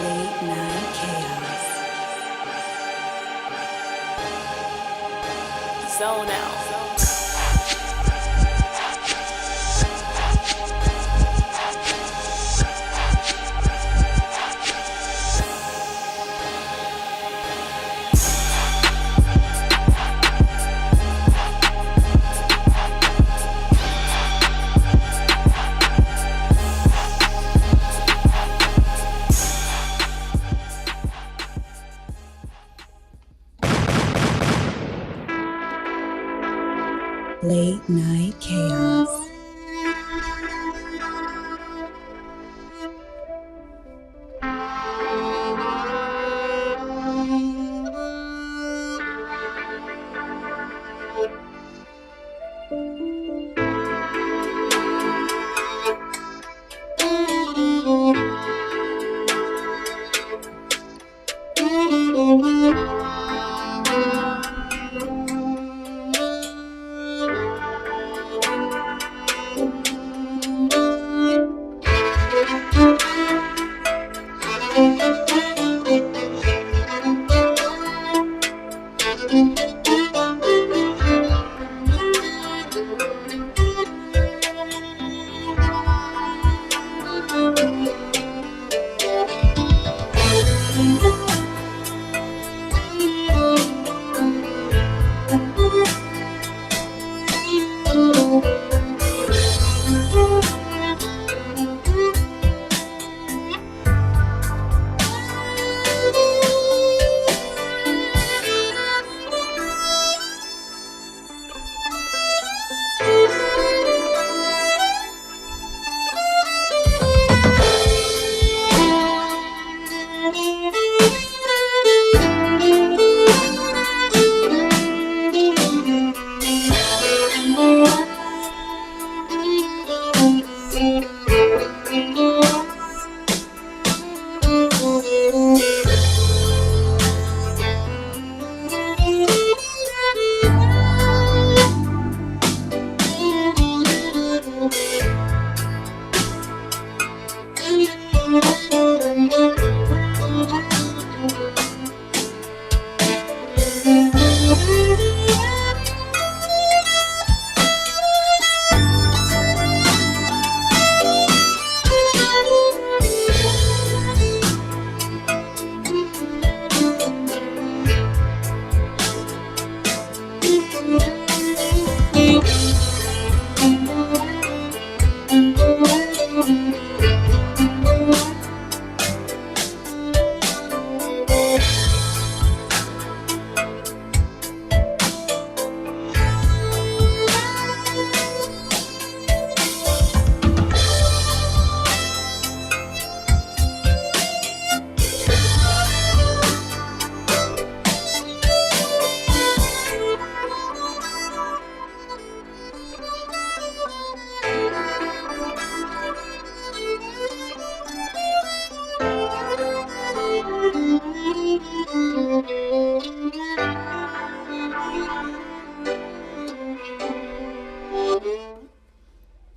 Late Night Chaos. Zone out. Late Night Chaos.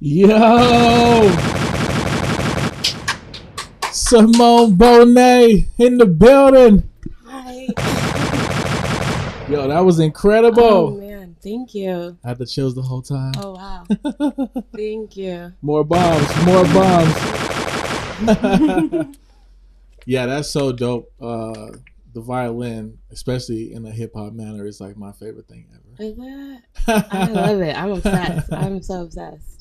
Yo, Simone, Bonét in the building. Hi. Yo, that was incredible. Oh man, thank you. I had the chills the whole time. Oh wow. Thank you. More bombs. Yeah, that's so dope. The violin, especially in a hip hop manner, is like my favorite thing ever. Is it? I love it. I'm obsessed. I'm so obsessed.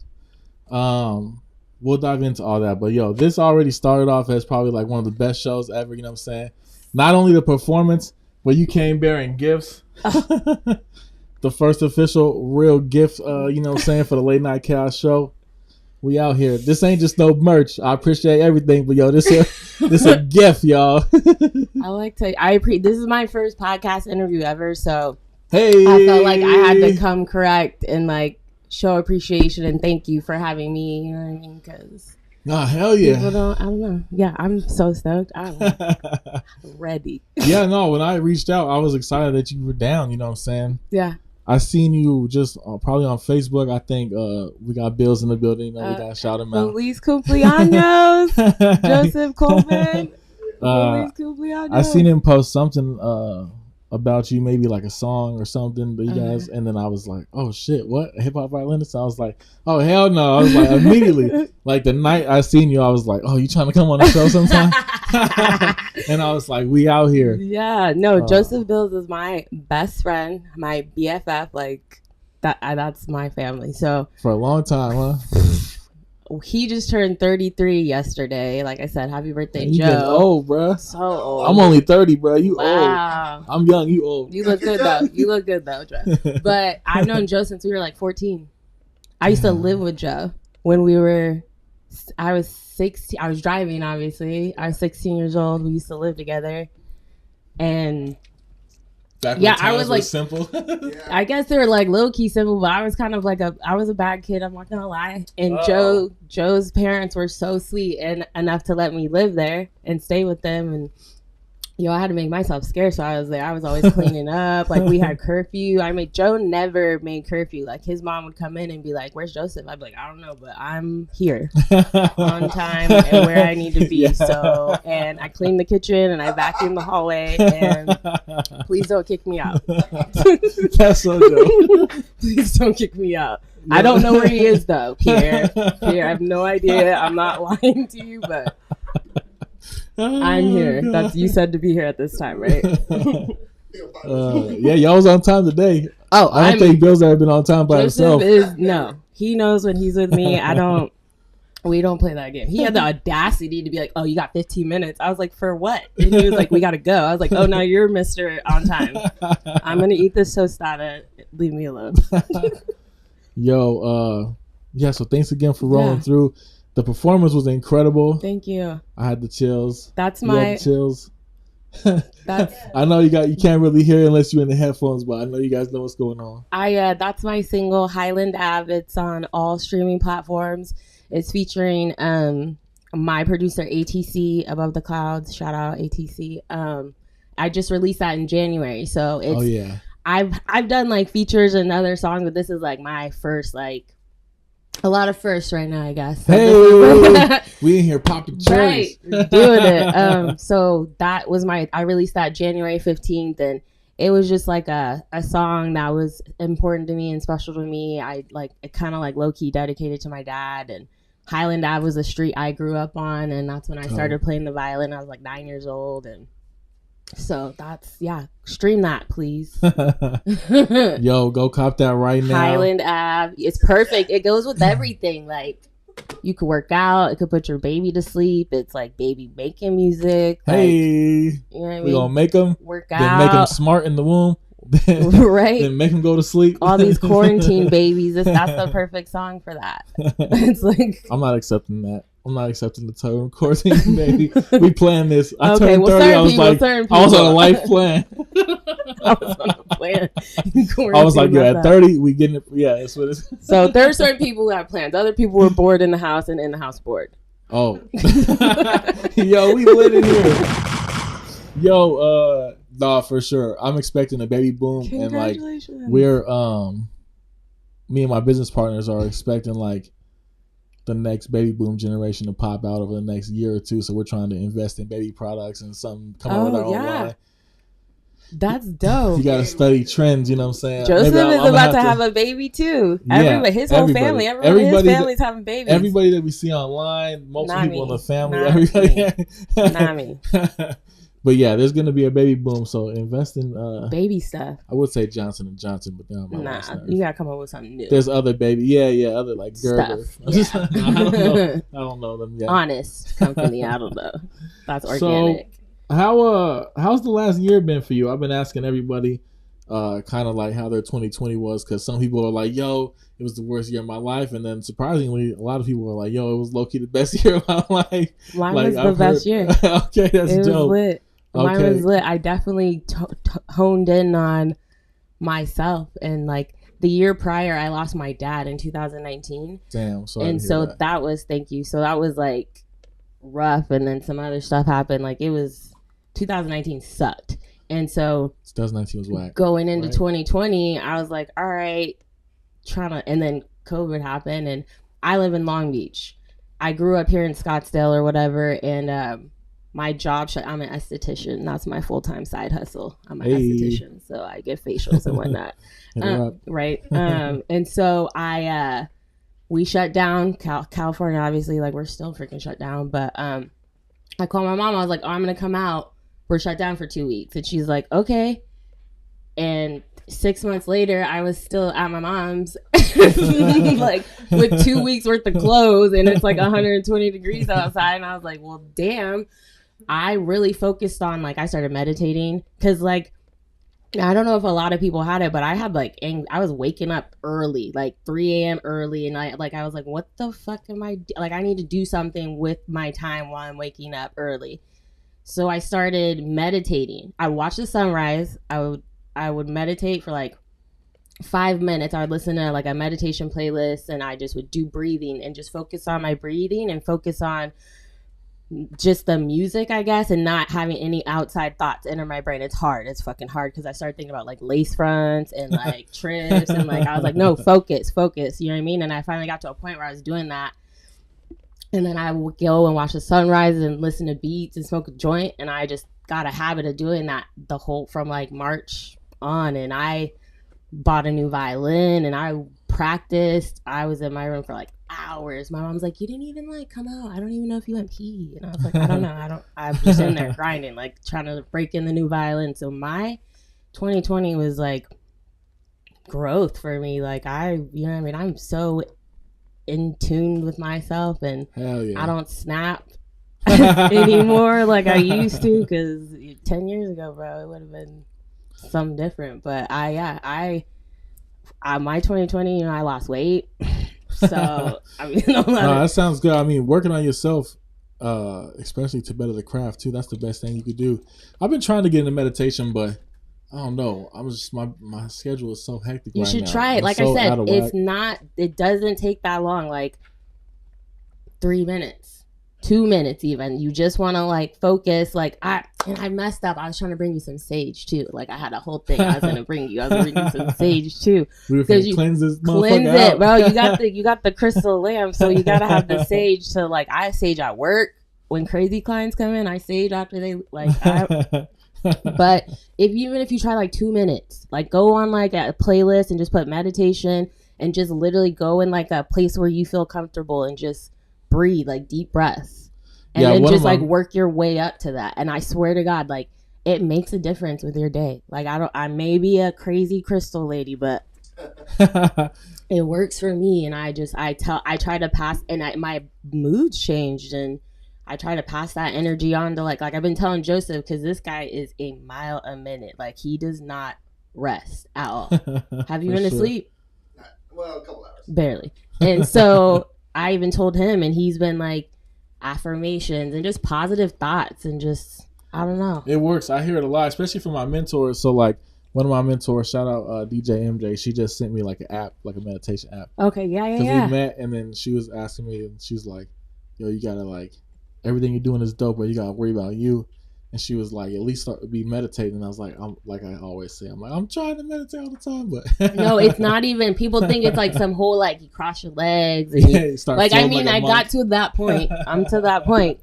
We'll dive into all that, but yo, this already started off as probably like one of the best shows ever. You know what I'm saying? Not only the performance, but you came bearing gifts. The first official real gift, you know what I'm saying, for the Late Night Chaos show. We out here. This ain't just no merch. I appreciate everything, but yo, this a gift, y'all. I like to. This is my first podcast interview ever, so hey, I felt like I had to come correct and like show appreciation and thank you for having me. You know what I mean? Because hell yeah. People don't. I don't know. Yeah, I'm so stoked. I'm ready. Yeah, no. When I reached out, I was excited that you were down. You know what I'm saying? Yeah. I seen you just probably on Facebook. I think we got Bills in the building. You know, we got to shout him out. Feliz cumpleaños, Joseph Coleman. I seen him post something about you, maybe like a song or something that you guys, and then I was like, oh shit, what, hip hop violinist? I was like, oh hell no. I was like, immediately, like the night I seen you, I was like, oh, you trying to come on the show sometime? And I was like, we out here. Yeah, no, Joseph Bills is my best friend, my BFF, like that's my family. So for a long time, huh? He just turned 33 yesterday. Like I said, happy birthday, you Joe. Getting old, bro. So old. I'm only 30, bro. You wow. old. I'm young. You old. You look good though. You look good though, Joe. But I've known Joe since we were like 14. I used to live with Joe when I was 16. I was driving, obviously. I was 16 years old. We used to live together, and I was like simple. I guess they were like low key simple, but I was kind of like I was a bad kid. I'm not gonna lie. And Joe's parents were so sweet and enough to let me live there and stay with them. And I had to make myself scarce, so I was there. I was always cleaning up. Like we had curfew. Joe never made curfew. Like his mom would come in and be like, "Where's Joseph?" I'd be like, "I don't know, but I'm here on time and where I need to be." Yeah. So, and I cleaned the kitchen and I vacuumed the hallway. And please don't kick me out. That's so dope. Please don't kick me out. Yeah. I don't know where he is though, Pierre. I have no idea. I'm not lying to you, but. I'm here. That's you said to be here at this time, right? Yeah, y'all was on time today. Oh, I don't think Bill's ever been on time by himself. No, he knows when he's with me. We don't play that game. He had the audacity to be like, "Oh, you got 15 minutes." I was like, "For what?" And he was like, "We gotta go." I was like, "Oh, no, you're Mr. On Time. I'm gonna eat this tostada. Leave me alone." Yo, so thanks again for rolling through. The performance was incredible. Thank you. I had the chills. That's my chills. That's. I know you can't really hear it unless you're in the headphones, but I know you guys know what's going on. That's my single Highland Ave. It's on all streaming platforms. It's featuring my producer ATC, Above the Clouds. Shout out ATC. I just released that in January, so it's. Oh yeah. I've done like features and other songs, but this is like my first like. A lot of firsts right now, I guess. So hey, we in here popping cherries. Right, doing it. So that was I released that January 15th, and it was just like a song that was important to me and special to me. I like it kind of like low key dedicated to my dad, and Highland Ave was a street I grew up on, and that's when I started playing the violin. I was like 9 years old, and so that's stream that please. Yo, go cop that right now. Highland Ave, it's perfect. It goes with everything. Like you could work out, it could put your baby to sleep. It's like baby making music. Hey, you know what I mean? We gonna make them work then out, make them smart in the womb. Right, then make them go to sleep. All these quarantine babies, that's the perfect song for that. It's like I'm not accepting that. I'm not accepting the term quarantine baby. We planned this. I turned 30. I was I was on a life plan. I was on a plan. I was like, at 30, we getting it. Yeah, that's what it's. So there are certain people who have plans. Other people were bored in the house and in the house bored. Oh, yo, we lit in here. Yo, nah, for sure. I'm expecting a baby boom, and like we're me and my business partners are expecting like the next baby boom generation to pop out over the next year or two. So we're trying to invest in baby products and something come out with our own line. That's dope. You got to study trends, you know what I'm saying? Joseph is about to have a baby too. Everybody, his whole family, everybody in his family's having babies. Everybody that we see online, most people in the family, Not me. But yeah, there's gonna be a baby boom, so invest in baby stuff. I would say Johnson & Johnson, but then you gotta come up with something new. There's other baby, other like Gerber. Stuff. I don't know them yet. Honest company, I don't know. That's organic. So, how's the last year been for you? I've been asking everybody, kind of like how their 2020 was, because some people are like, "Yo, it was the worst year of my life," and then surprisingly, a lot of people are like, "Yo, it was low key the best year of my life." Mine was the best year. Okay, that's dope. It was lit. Mine was lit. I definitely honed in on myself, and like the year prior, I lost my dad in 2019. Damn, sorry. And so that was so that was like rough, and then some other stuff happened. Like it was 2019 sucked, and so 2019 was whack. Going into 2020, I was like, all right, and then COVID happened, and I live in Long Beach. I grew up here in Scottsdale or whatever, and my job, I'm an esthetician. That's my full-time side hustle. I'm an Hey. esthetician, so I get facials and whatnot. Hit her up. Right. And so we shut down California, obviously, like we're still freaking shut down. But I called my mom. I was like, oh, I'm going to come out. We're shut down for 2 weeks. And she's like, okay. And 6 months later, I was still at my mom's, like with 2 weeks worth of clothes, and it's like 120 degrees outside. And I was like, well, damn. I really focused on, like, I started meditating because, like, I don't know if a lot of people had it, but I had like, I was waking up early, like 3 a.m. early. And I was like, what the fuck am I like? I need to do something with my time while I'm waking up early. So I started meditating. I watched the sunrise. I would meditate for like 5 minutes. I would listen to like a meditation playlist, and I just would do breathing and just focus on my breathing and focus on just the music, I guess, and not having any outside thoughts enter my brain. It's hard. It's fucking hard because I started thinking about like lace fronts and like trips, and like I was like, no, focus. You know what I mean? And I finally got to a point where I was doing that, and then I would go and watch the sunrise and listen to beats and smoke a joint, and I just got a habit of doing that from like March on. And I bought a new violin and I practiced. I was in my room for like hours. My mom's like, you didn't even like come out. I don't even know if you went pee. And I was like, I don't know. I'm just in there grinding, like trying to break in the new violin. So my 2020 was like growth for me. Like you know what I mean? I'm so in tune with myself, and Hell yeah. I don't snap anymore like I used to, because 10 years ago, bro, it would have been something different. But my 2020, I lost weight. So I mean, that sounds good. I mean, working on yourself, especially to better the craft too, that's the best thing you could do. I've been trying to get into meditation, but I don't know. I'm just my schedule is so hectic. You should try it. Like I said, it doesn't take that long, like 3 minutes. 2 minutes even. You just want to like focus. Like I messed up. I was trying to bring you some sage too. Like I had a whole thing I was gonna bring you. I was gonna bring you some sage too. Because you cleanse this cleanse it, bro. You got the crystal lamp, so you gotta have the sage to like. I sage at work when crazy clients come in. I sage after they like. But even if you try like 2 minutes, like go on like a playlist and just put meditation and just literally go in like a place where you feel comfortable and just breathe, like deep breaths, and then just like work your way up to that. And I swear to God, like it makes a difference with your day. Like I may be a crazy crystal lady, but it works for me. And I try to pass, and my mood changed, and I try to pass that energy on to like I've been telling Joseph, because this guy is a mile a minute. Like he does not rest at all. Have you been asleep? Well, a couple hours. Barely. And so I even told him, and he's been like affirmations and just positive thoughts, and just, I don't know. It works. I hear it a lot, especially from my mentors. So like one of my mentors, shout out DJ MJ, she just sent me like an app, like a meditation app. Okay, yeah. Because we met, and then she was asking me, and she's like, yo, you gotta like, everything you're doing is dope, but you gotta worry about you. And she was like, at least start to be meditating. And I was like, I always say, I'm trying to meditate all the time, but no, it's not even. People think it's like some whole like you cross your legs and you start like. I mean, I got to that point. I'm to that point,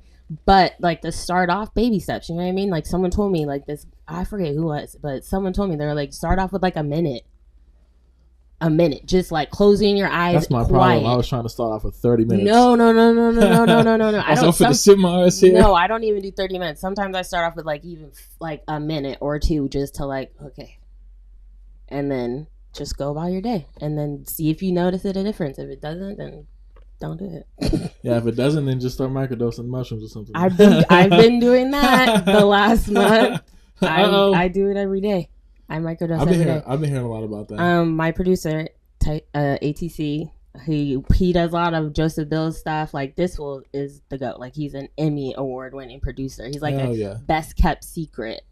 but like to start off, baby steps. You know what I mean? Like someone told me like this. I forget who it was, but someone told me they were like, start off with like a minute, just like closing your eyes. That's my problem. I was trying to start off with 30 minutes. No. I don't fit to sit my ass here. No, I don't even do 30 minutes. Sometimes I start off with like even like a minute or two, just to like, okay, and then just go about your day, and then see if you notice a difference. If it doesn't, then don't do it. Yeah, if it doesn't, then just start microdosing mushrooms or something. I've been doing that the last month. I do it every day. I microdose every day. I've been hearing a lot about that. My producer, ATC, he does a lot of Joseph Bill's stuff. Like this is the GOAT. Like he's an Emmy award winning producer. He's like best kept secret,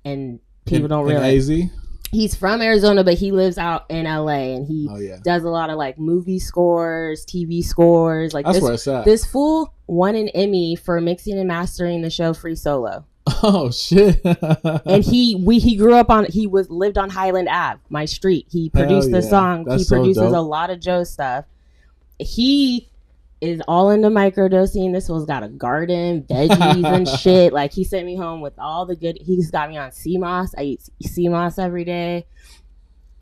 and people don't realize. AZ? He's from Arizona, but he lives out in LA, and he does a lot of like movie scores, TV scores. Like that's where it's at. This fool won an Emmy for mixing and mastering the show Free Solo. Oh shit! And he grew up lived on Highland Ave, my street. He produced the song. That's he produces so a lot of Joe stuff. He is all into microdosing. This fool's got a garden, veggies and shit. Like, he sent me home with all the good. He's got me on sea moss. I eat sea moss every day.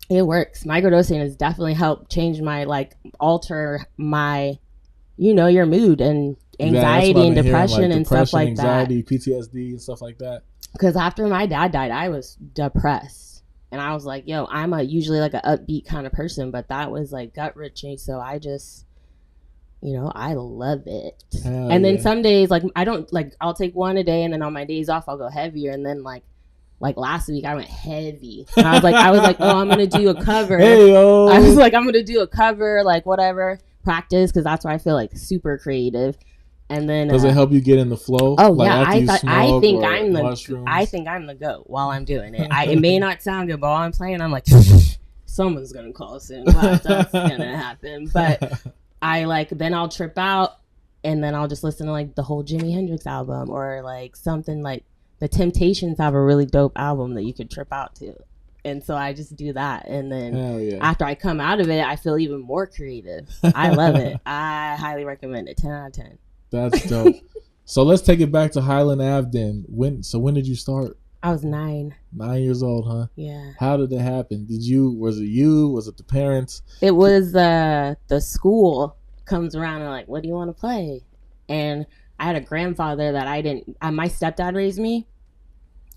It works. Microdosing has definitely helped change my, like, alter my, you know, your mood and anxiety and depression and stuff like anxiety, that. PTSD and stuff like that. Because after my dad died, I was depressed. And I was like, yo, I'm usually like an upbeat kind of person, but that was like gut wrenching. So I just, you know, I love it. Hell and then yeah. some days, like, I don't, like, I'll take one a day, and then on my days off, I'll go heavier. And then like last week, I went heavy. And I was like, oh, I'm going to do a cover. Hey-o. I was like, I'm going to do a cover, like, whatever, practice, because that's where I feel like super creative. And then does it help you get in the flow? Oh, like, yeah, I think mushrooms? I think I'm the GOAT while I'm doing it. It may not sound good, but while I'm playing, I'm like, someone's gonna call soon. Well, that's gonna happen. But then I'll trip out, and then I'll just listen to like the whole Jimi Hendrix album, or like something like the Temptations have a really dope album that you could trip out to. And so I just do that, and then after I come out of it, I feel even more creative. I love it. I highly recommend it. 10 out of 10. That's dope. So let's take it back to Highland Ave then. When did you start? I was 9. 9 years old, huh? Yeah. How did it happen? Was it you? Was it the parents? It was the school comes around and like, what do you want to play? And I had a grandfather that my stepdad raised me,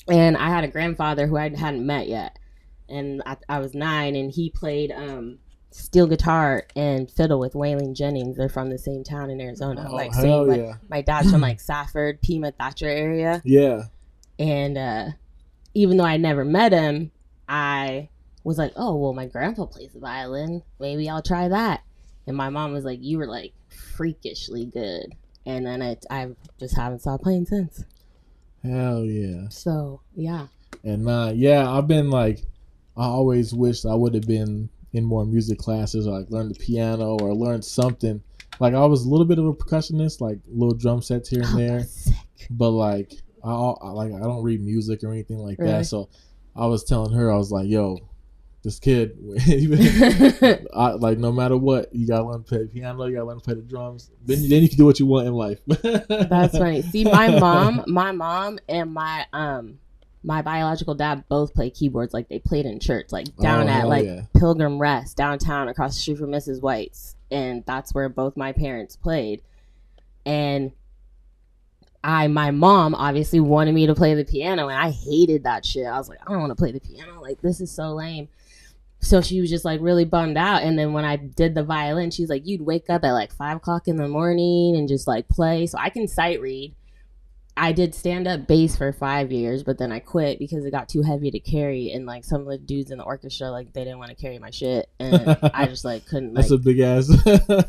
and I had a grandfather who I hadn't met yet. And I was 9, and he played steel guitar and fiddle with Waylon Jennings. They're from the same town in Arizona. My dad's from like Safford, Pima, Thatcher area. Yeah. And even though I never met him, I was like, oh, well, my grandpa plays the violin. Maybe I'll try that. And my mom was like, you were like freakishly good. And then I just haven't stopped playing since. Hell yeah. So, yeah. And I've been like, I always wished I would have been in more music classes, or like learned the piano or learned something. Like, I was a little bit of a percussionist, like little drum sets here and there. Sick. But like I don't read music or anything like that. So I was telling her, I was like, yo, this kid, like, no matter what, you gotta learn to play the piano, you gotta learn to play the drums. Then you can do what you want in life. That's funny. See, my mom and my biological dad both play keyboards. Like, they played in church, like down at Pilgrim Rest downtown across the street from Mrs. White's, and that's where both my parents played. And my mom obviously wanted me to play the piano, and I hated that shit. I was like, I don't want to play the piano. Like, this is so lame. So she was just like really bummed out. And then when I did the violin, she's like, you'd wake up at like 5 o'clock in the morning and just like play. So I can sight read. I did stand-up bass for 5 years, but then I quit because it got too heavy to carry, and like some of the dudes in the orchestra, like, they didn't want to carry my shit, and I just like couldn't. That's a big ass.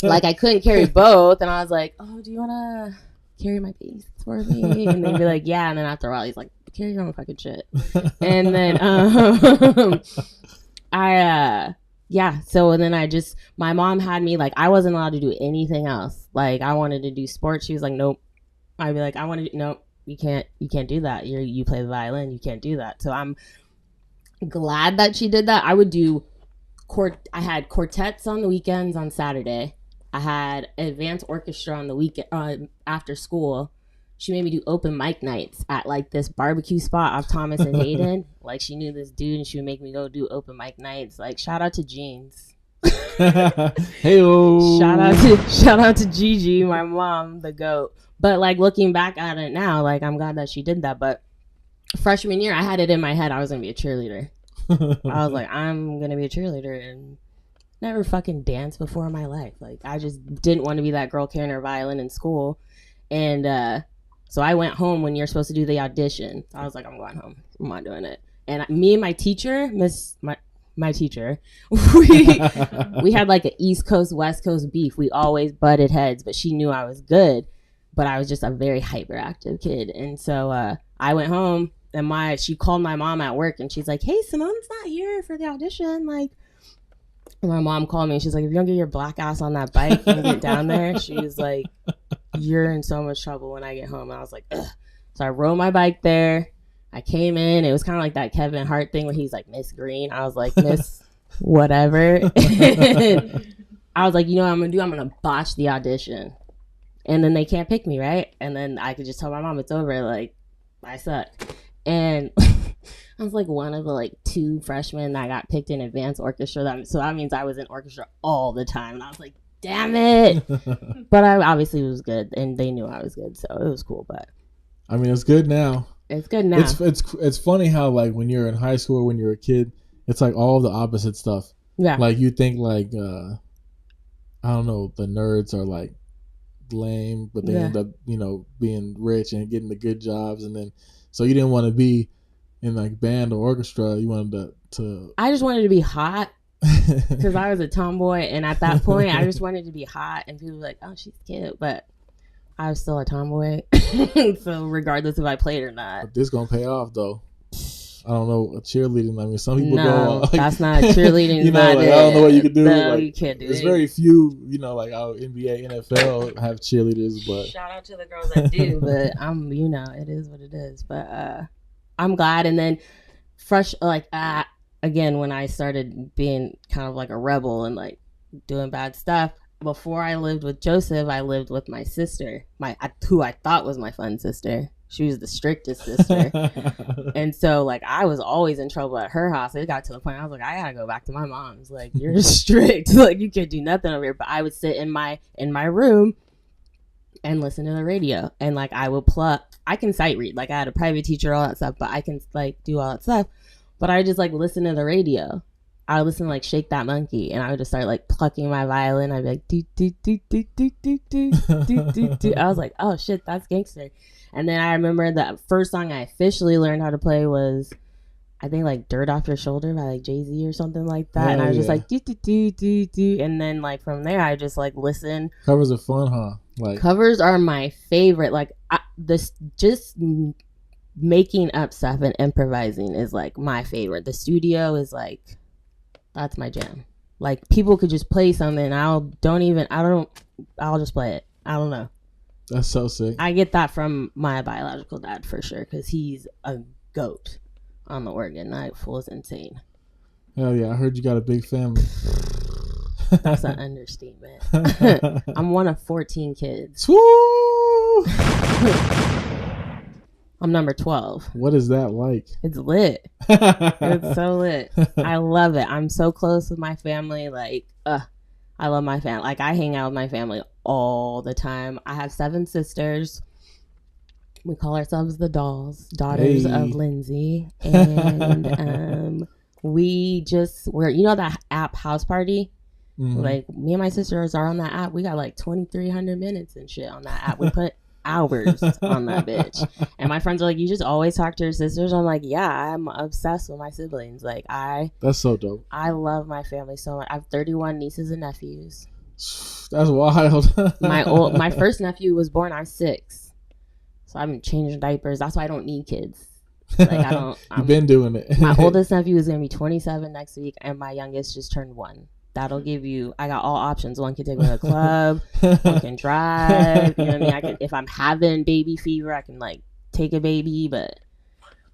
Like, I couldn't carry both, and I was like, oh, do you want to carry my bass for me? And they'd be like, yeah. And then after a while, he's like, carry your own fucking shit. And then so then my mom had me like, I wasn't allowed to do anything else. Like, I wanted to do sports. She was like, nope. I'd be like, nope, you can't do that. You play the violin, you can't do that. So I'm glad that she did that. I would do I had quartets on the weekends on Saturday. I had advanced orchestra on the weekend after school. She made me do open mic nights at like this barbecue spot off Thomas and Hayden. Like, she knew this dude, and she would make me go do open mic nights. Like, shout out to Jeans. Hey-o. Shout out to Gigi, my mom, the GOAT. But like, looking back at it now, like, I'm glad that she did that. But freshman year, I had it in my head I was gonna be a cheerleader. I was like, I'm gonna be a cheerleader, and never fucking danced before in my life. Like, I just didn't want to be that girl carrying her violin in school. And so I went home when you're supposed to do the audition. I was like, I'm going home. I'm not doing it. And me and my teacher, my teacher, we had like an East Coast, West Coast beef. We always butted heads, but she knew I was good. But I was just a very hyperactive kid. And so I went home, and she called my mom at work, and she's like, hey, Simone's not here for the audition. Like, and my mom called me, and she's like, if you don't get your black ass on that bike and get down there, she was like, you're in so much trouble when I get home. And I was like, ugh. So I rode my bike there. I came in. It was kind of like that Kevin Hart thing where he's like, Miss Green. I was like, Miss whatever. I was like, you know what I'm going to do? I'm going to botch the audition. and then they can't pick me, right? And then I could just tell my mom it's over, like, I suck. And I was like one of the like 2 freshmen that got picked in advanced orchestra. So that means I was in orchestra all the time. And I was like, damn it. But I obviously was good, and they knew I was good, so it was cool. But I mean, it's good now. It's good now. It's funny how like when you're in high school or when you're a kid, it's like all the opposite stuff. Yeah. Like you think like I don't know, the nerds are like lame, but they end up, you know, being rich and getting the good jobs, and then so you didn't want to be in like band or orchestra. You wanted to I just wanted to be hot because I was a tomboy, and at that point I just wanted to be hot, and people were like, oh, she's cute, but I was still a tomboy. So regardless if I played or not. But this gonna pay off though. I don't know, cheerleading. I mean, some people no, go. Like, that's not cheerleading. You know, like, I don't know what you can do. No, like, you can't do it. There's very few, you know, like our NBA, NFL have cheerleaders, but shout out to the girls that do. But you know, it is what it is. But I'm glad. And then fresh, like again, when I started being kind of like a rebel and like doing bad stuff. Before I lived with Joseph, I lived with my sister, who I thought was my fun sister. She was the strictest sister. And so, like, I was always in trouble at her house. It got to the point I was like, I gotta go back to my mom's. Like, you're strict. Like, you can't do nothing over here. But I would sit in my room and listen to the radio. And, like, I would I can sight read. Like, I had a private teacher, all that stuff. But I can, like, do all that stuff. But I just, like, listen to the radio. I would listen to, like, Shake That Monkey, and I would just start, like, plucking my violin. I'd be like, do, do, do, do, do, do, do, do, do, do. I was like, oh, shit, that's gangster. And then I remember the first song I officially learned how to play was, I think, like, Dirt Off Your Shoulder by, like, Jay-Z or something like that. And I was just like, do, do, do, do, do. And then, like, from there, I just, like, listen. Covers are fun, huh? Like, covers are my favorite. Like, just making up stuff and improvising is, like, my favorite. The studio is, like... That's my jam. Like, people could just play something and I'll just play it. I don't know. That's so sick. I get that from my biological dad for sure, because he's a goat on the organ. That fool is insane. Hell yeah, I heard you got a big family. That's an understatement. I'm one of 14 kids. Woo! I'm number 12. What is that like? It's lit. It's so lit. I love it. I'm so close with my family. Like, I love my family. Like, I hang out with my family all the time. I have 7 sisters. We call ourselves the Dolls, daughters of Lindsay. And we're, you know that app House Party? Mm-hmm. Like, me and my sisters are on that app. We got like 2,300 minutes and shit on that app. We put hours on that bitch. And my friends are like, you just always talk to your sisters? I'm like, yeah, I'm obsessed with my siblings. Like, that's so dope. I love my family so much. I have 31 nieces and nephews. That's wild. My first nephew was born, I was 6, so I've been changing diapers. That's why I don't need kids. Like, You've been doing it. My oldest nephew is gonna be 27 next week, and my youngest just turned 1. That'll give you, I got all options. One can take me to a club, one can drive, you know what I mean? If I'm having baby fever, I can, like, take a baby, but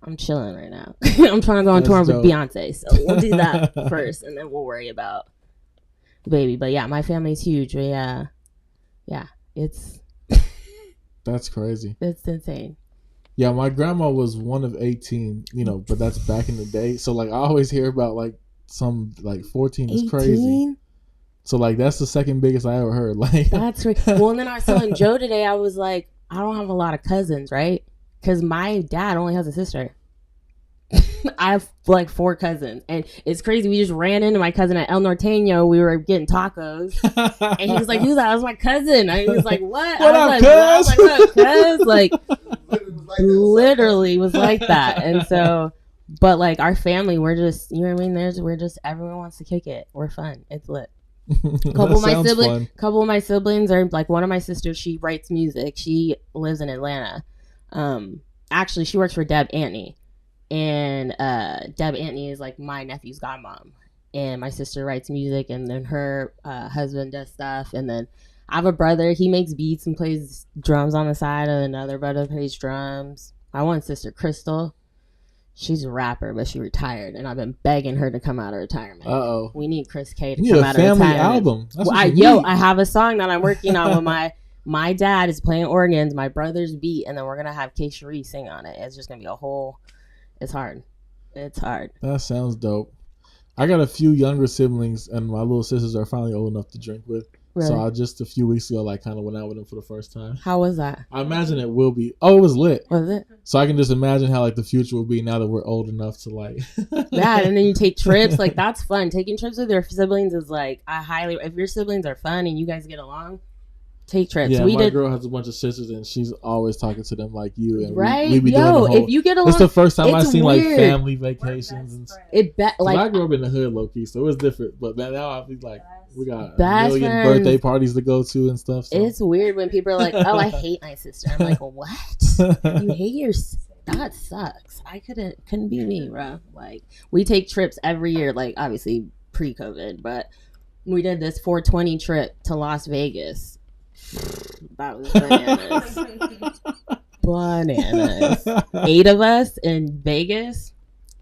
I'm chilling right now. I'm trying to go on tour with Beyonce, so we'll do that first, and then we'll worry about the baby. But yeah, my family's huge. Yeah, it's... That's crazy. It's insane. Yeah, my grandma was one of 18, you know, but that's back in the day. So, like, I always hear about, like, some, like, 14 is 18? crazy. So, like, that's the second biggest I ever heard. Like, that's right. Well, and then I was telling Joe today, I was like, I don't have a lot of cousins, right? Because my dad only has a sister. I have like 4 cousins, and it's crazy. We just ran into my cousin at El Norteño. We were getting tacos, and he was like, "Who's that?" I was my cousin. And he was like, "What?" What up, cuz? What up, cuz? Like, literally was like that. And so, but like our family, we're just, you know what I mean? We're just, everyone wants to kick it. We're fun. It's lit. Couple of my siblings are like, one of my sisters, she writes music. She lives in Atlanta. Actually, she works for Deb Antony. And Deb Antony is like my nephew's godmom, and my sister writes music, and then her husband does stuff, and then I have a brother, he makes beats and plays drums on the side, and another brother plays drums. My one sister, Crystal, she's a rapper, but she retired, and I've been begging her to come out of retirement. We need Chris K to come out of retirement. Family album. I have a song that I'm working on with my dad is playing organs, my brother's beat, and then we're gonna have K Cherie sing on it. It's just gonna be a whole. It's hard. It's hard. That sounds dope. I got a few younger siblings, and my little sisters are finally old enough to drink with. Really? So I just a few weeks ago, like, kind of went out with them for the first time. How was that? I imagine it will be. Oh, it was lit. Was it? So I can just imagine how like the future will be now that we're old enough to like. Yeah, and then you take trips. Like that's fun. Taking trips with your siblings is like if your siblings are fun and you guys get along, take trips. Yeah, my girl has a bunch of sisters and she's always talking to them like you. And right? we be doing the whole, if you get along, it's the first time I've seen weird. like family vacations and stuff. Like I grew up in the hood, low key, so it was different. But now I feel like we got a best million friends. birthday parties to go to and stuff. So. It's weird when people are like, "Oh, I hate my sister." I'm like, "What? You hate your? That sucks. I couldn't be me, bro." Like we take trips every year, like obviously pre-COVID, but we did this 420 trip to Las Vegas. That was bananas. 8 of us in Vegas.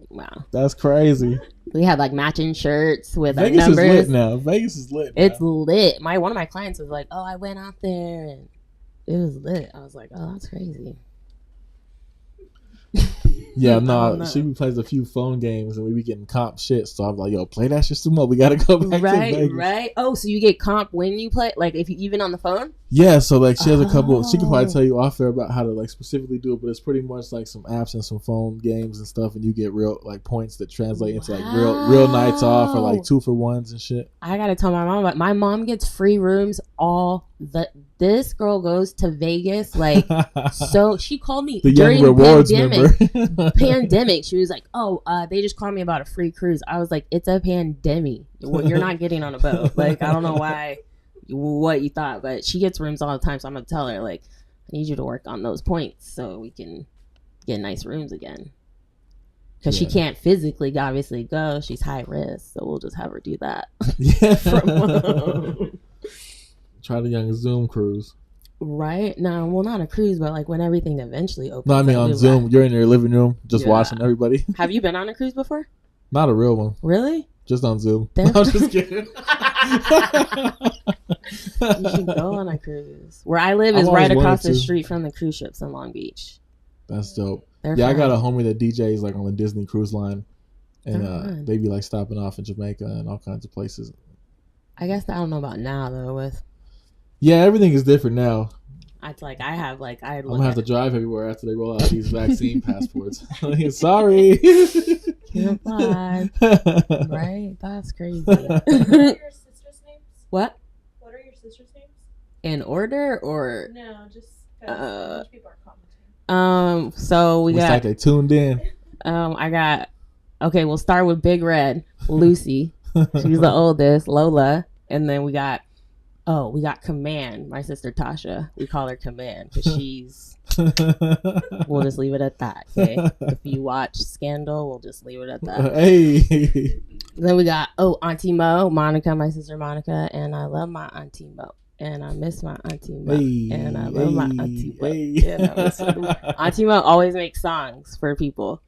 Wow, that's crazy. We had like matching shirts with Vegas numbers. is lit now. Vegas is lit. It's lit. One of my clients was like, "Oh, I went out there and it was lit." I was like, "Oh, that's crazy." Yeah, no, she plays a few phone games and we be getting comp shit. So I'm like, yo, play that shit some more. We gotta go back to Vegas. Right. Oh, so you get comp when you play, like if you even on the phone? Yeah, so like she has a couple. She could probably tell you off air about how to like specifically do it, but it's pretty much like some apps and some phone games and stuff, and you get real like points that translate into like real nights off or like 2-for-1s and shit. I gotta tell my mom about. My mom gets free rooms all the. This girl goes to Vegas like so. She called me the during Young Rewards pandemic. She was like, "Oh, they just called me about a free cruise." I was like, "It's a pandemic. You're not getting on a boat." Like I don't know why. What you thought, but she gets rooms all the time, so I'm gonna tell her like I need you to work on those points so we can get nice rooms again, because she can't physically obviously go, she's high risk, so we'll just have her do that. Try the young Zoom cruise, right? No, well, not a cruise, but like when everything eventually opens. no, I mean on Zoom, you're in your living room just watching everybody. Have you been on a cruise before? Not a real one. Really? Just on Zoom. I'm just kidding. You should go on a cruise. Where I live is right across the street from the cruise ships in Long Beach. That's dope. They're I fun. got a homie that DJs like on the Disney Cruise Line, and they be like stopping off in Jamaica and all kinds of places. I guess I don't know about now though. Everything is different now. It's like I have like I'm gonna have to drive everywhere after they roll out these vaccine passports. Sorry. Can't fly. Right? That's crazy. What are your sisters' names? What? What are your sisters' names? In order or? No, just because a bunch of people are commenting. So we got. Like they tuned in. I got. Okay, we'll start with Big Red, Lucy. She's the oldest, Lola, and then we got Command, my sister Tasha. We call her Command because she's. We'll just leave it at that. Okay, if you watch Scandal, we'll just leave it at that. Hey. Then we got Auntie Mo, Monica, my sister Monica, and I love my Auntie Mo, and I miss my Auntie Mo, and I love my Auntie Mo. And I miss Auntie Mo always makes songs for people.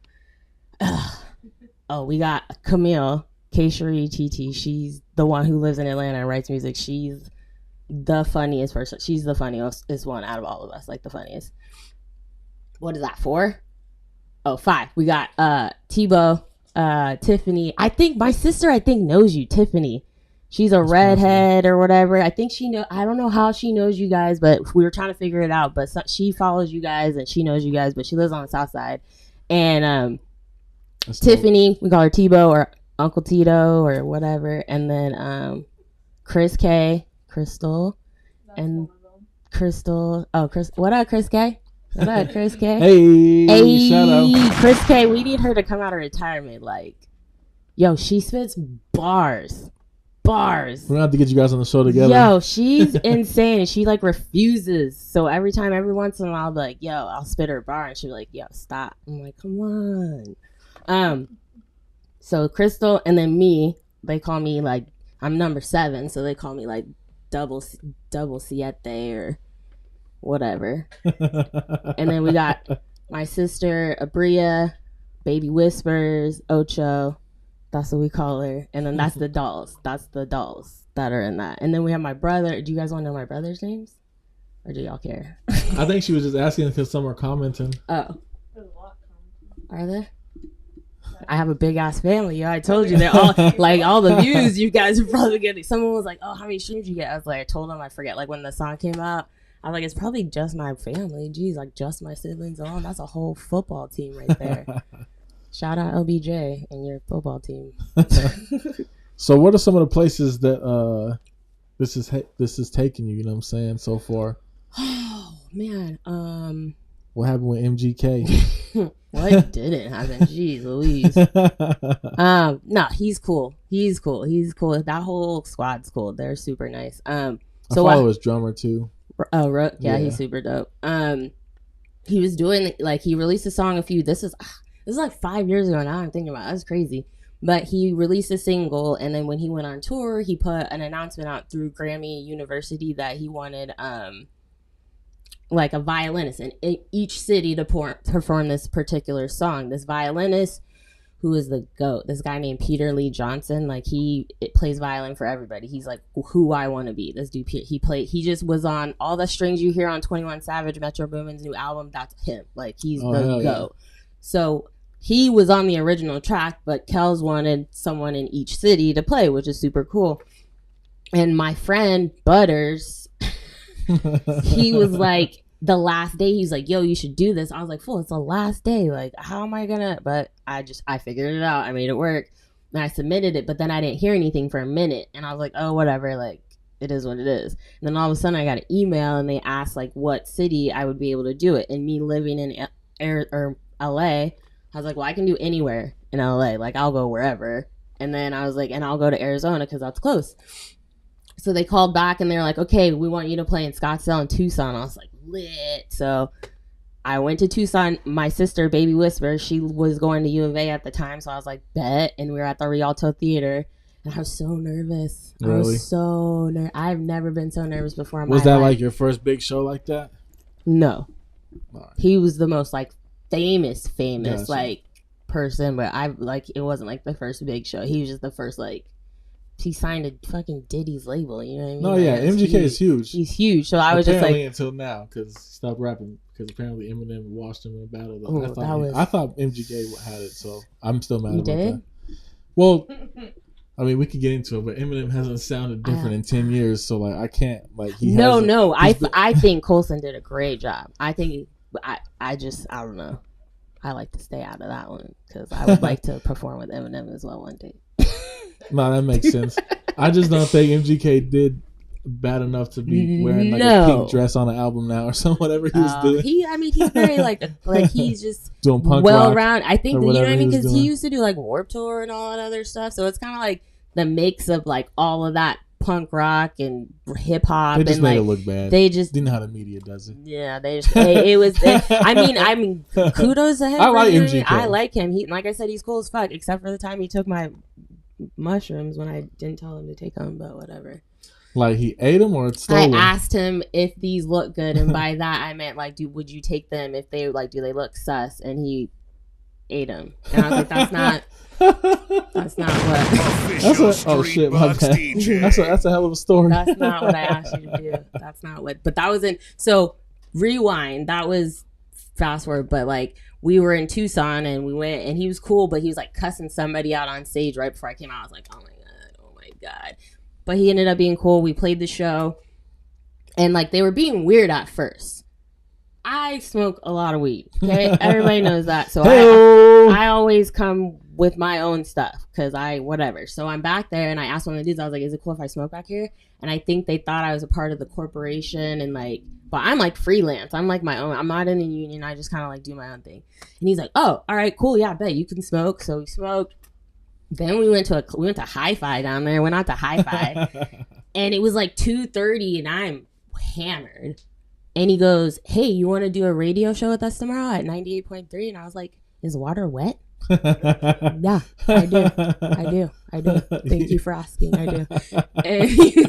We got Camille, K Cherie TT. She's the one who lives in Atlanta and writes music. She's the funniest person. She's the funniest one out of all of us, like the funniest. What is that, 4? 5. We got Tebow, Tiffany. I think my sister knows you, Tiffany. She's a redhead or whatever. I think she know. I don't know how she knows you guys, but we were trying to figure it out. But she follows you guys and she knows you guys, but she lives on the south side. And Tiffany, we call her Tebow or Uncle Tito or whatever. And then Chris K, Crystal, That's and one of them. Crystal. Oh, Chris. What up, Chris K? What up, Chris K? Hey, shout out. Chris K, we need her to come out of retirement. Like, yo, she spits bars. We're gonna have to get you guys on the show together. Yo, she's insane. She like refuses. So every once in a while, I'll be like, yo, I'll spit her bar. And she'll be like, yo, stop. I'm like, come on. So Crystal and then me, they call me like, I'm number 7. So they call me like double siete or whatever. And then we got my sister Abria, Baby Whispers, Ocho. That's what we call her. And then that's the dolls. That's the dolls that are in that. And then we have my brother. Do you guys want to know my brother's names? Or do y'all care? I think she was just asking because some are commenting. Oh, There's a lot coming. are there? I have a big ass family. Yo. I told you they're all like all the views you guys are probably getting. Someone was like, "Oh, how many streams you get?" I was like, I told them I forget. Like when the song came out, I was like, "It's probably just my family. Jeez, like just my siblings alone. That's a whole football team right there." Shout out LBJ and your football team. So, what are some of the places that this is taking you? You know what I'm saying so far. Oh man, What happened with MGK? what didn't happen? Jeez Louise. No, he's cool. He's cool. That whole squad's cool. They're super nice. I follow his drummer too. Oh, yeah, he's super dope. He was doing like he released a song this is like 5 years ago now. I'm thinking about it. That's crazy. But he released a single, and then when he went on tour, he put an announcement out through Grammy University that he wanted like a violinist in each city to perform this particular song. This violinist, who is the GOAT, this guy named Peter Lee Johnson, like he plays violin for everybody. He's like who I want to be. This dude, he just was on all the strings you hear on 21 Savage, Metro Boomin's new album. That's him. Like he's the GOAT. Yeah. So he was on the original track, but Kels wanted someone in each city to play, which is super cool. And my friend Butters, he was like, the last day, he's like, yo, you should do this. I was like, fool, it's the last day. Like, how am I gonna? But I figured it out. I made it work. And I submitted it, but then I didn't hear anything for a minute. And I was like, oh, whatever. Like, it is what it is. And then all of a sudden I got an email and they asked like what city I would be able to do it. And me living in LA, I was like, well, I can do anywhere in LA. Like, I'll go wherever. And then I was like, and I'll go to Arizona because that's close. So they called back and they're like, okay, we want you to play in Scottsdale and Tucson. I was like, lit. So I went to Tucson. My sister, Baby Whisper, she was going to U of A at the time. So I was like, bet. And we were at the Rialto Theater. And I was so nervous. Really? I was so nervous. I've never been so nervous before in my life. Was that like your first big show like that? No. Right. He was the most like famous Gotcha. like person, but I like it wasn't like the first big show. He was just the first like he signed a fucking Diddy's label. You know what I mean? No, like, yeah, MGK is huge. He's huge. So I was just like until now because he stopped rapping because apparently Eminem washed him in a battle. Ooh, I thought MGK had it, so I'm still mad about did? that. Well, I mean, we could get into it, but Eminem hasn't sounded different in 10 years, so like I can't like he. No. I think Coulson did a great job. I think I don't know. I like to stay out of that one because I would like to perform with Eminem as well one day. No, that makes sense. I just don't think MGK did bad enough to be wearing like a pink dress on an album now or something. Whatever he was doing. He's very like he's just doing punk well rock round. I think that, you know what I mean because doing. he used to do like Warped Tour and all that other stuff. So it's kind of like the mix of like all of that punk rock and hip hop. They just and made like it look bad. they just didn't know how the media does it. Yeah, it was. I mean, kudos to him. I like MGK. I like him. He, like I said, he's cool as fuck. Except for the time he took my mushrooms when I didn't tell him to take them, but whatever. Like he ate them or stole them? I asked him if these look good, and by that I meant like, would you take them if they like, do they look sus? And he ate them, and I was like, that's not what. Oh shit, my bad. That's a hell of a story. That's not what I asked you to do. That's not what. But that was in. So rewind. That was fast forward. But like we were in Tucson and we went, and he was cool, but he was like cussing somebody out on stage right before I came out. I was like, oh my god. But he ended up being cool. We played the show, and like they were being weird at first. I smoke a lot of weed. Okay, everybody knows that. So I always come with my own stuff because whatever. So I'm back there and I asked one of the dudes, I was like, is it cool if I smoke back here? And I think they thought I was a part of the corporation and like, but I'm like freelance. I'm like my own. I'm not in the union. I just kind of like do my own thing. And he's like, oh, all right, cool. Yeah, I bet you can smoke. So we smoked. Then we went to Hi-Fi down there. Went out to Hi-Fi and it was like 2:30 and I'm hammered. And he goes, hey, you want to do a radio show with us tomorrow at 98.3? And I was like, is water wet? Yeah, I do. Thank you for asking. I do. And he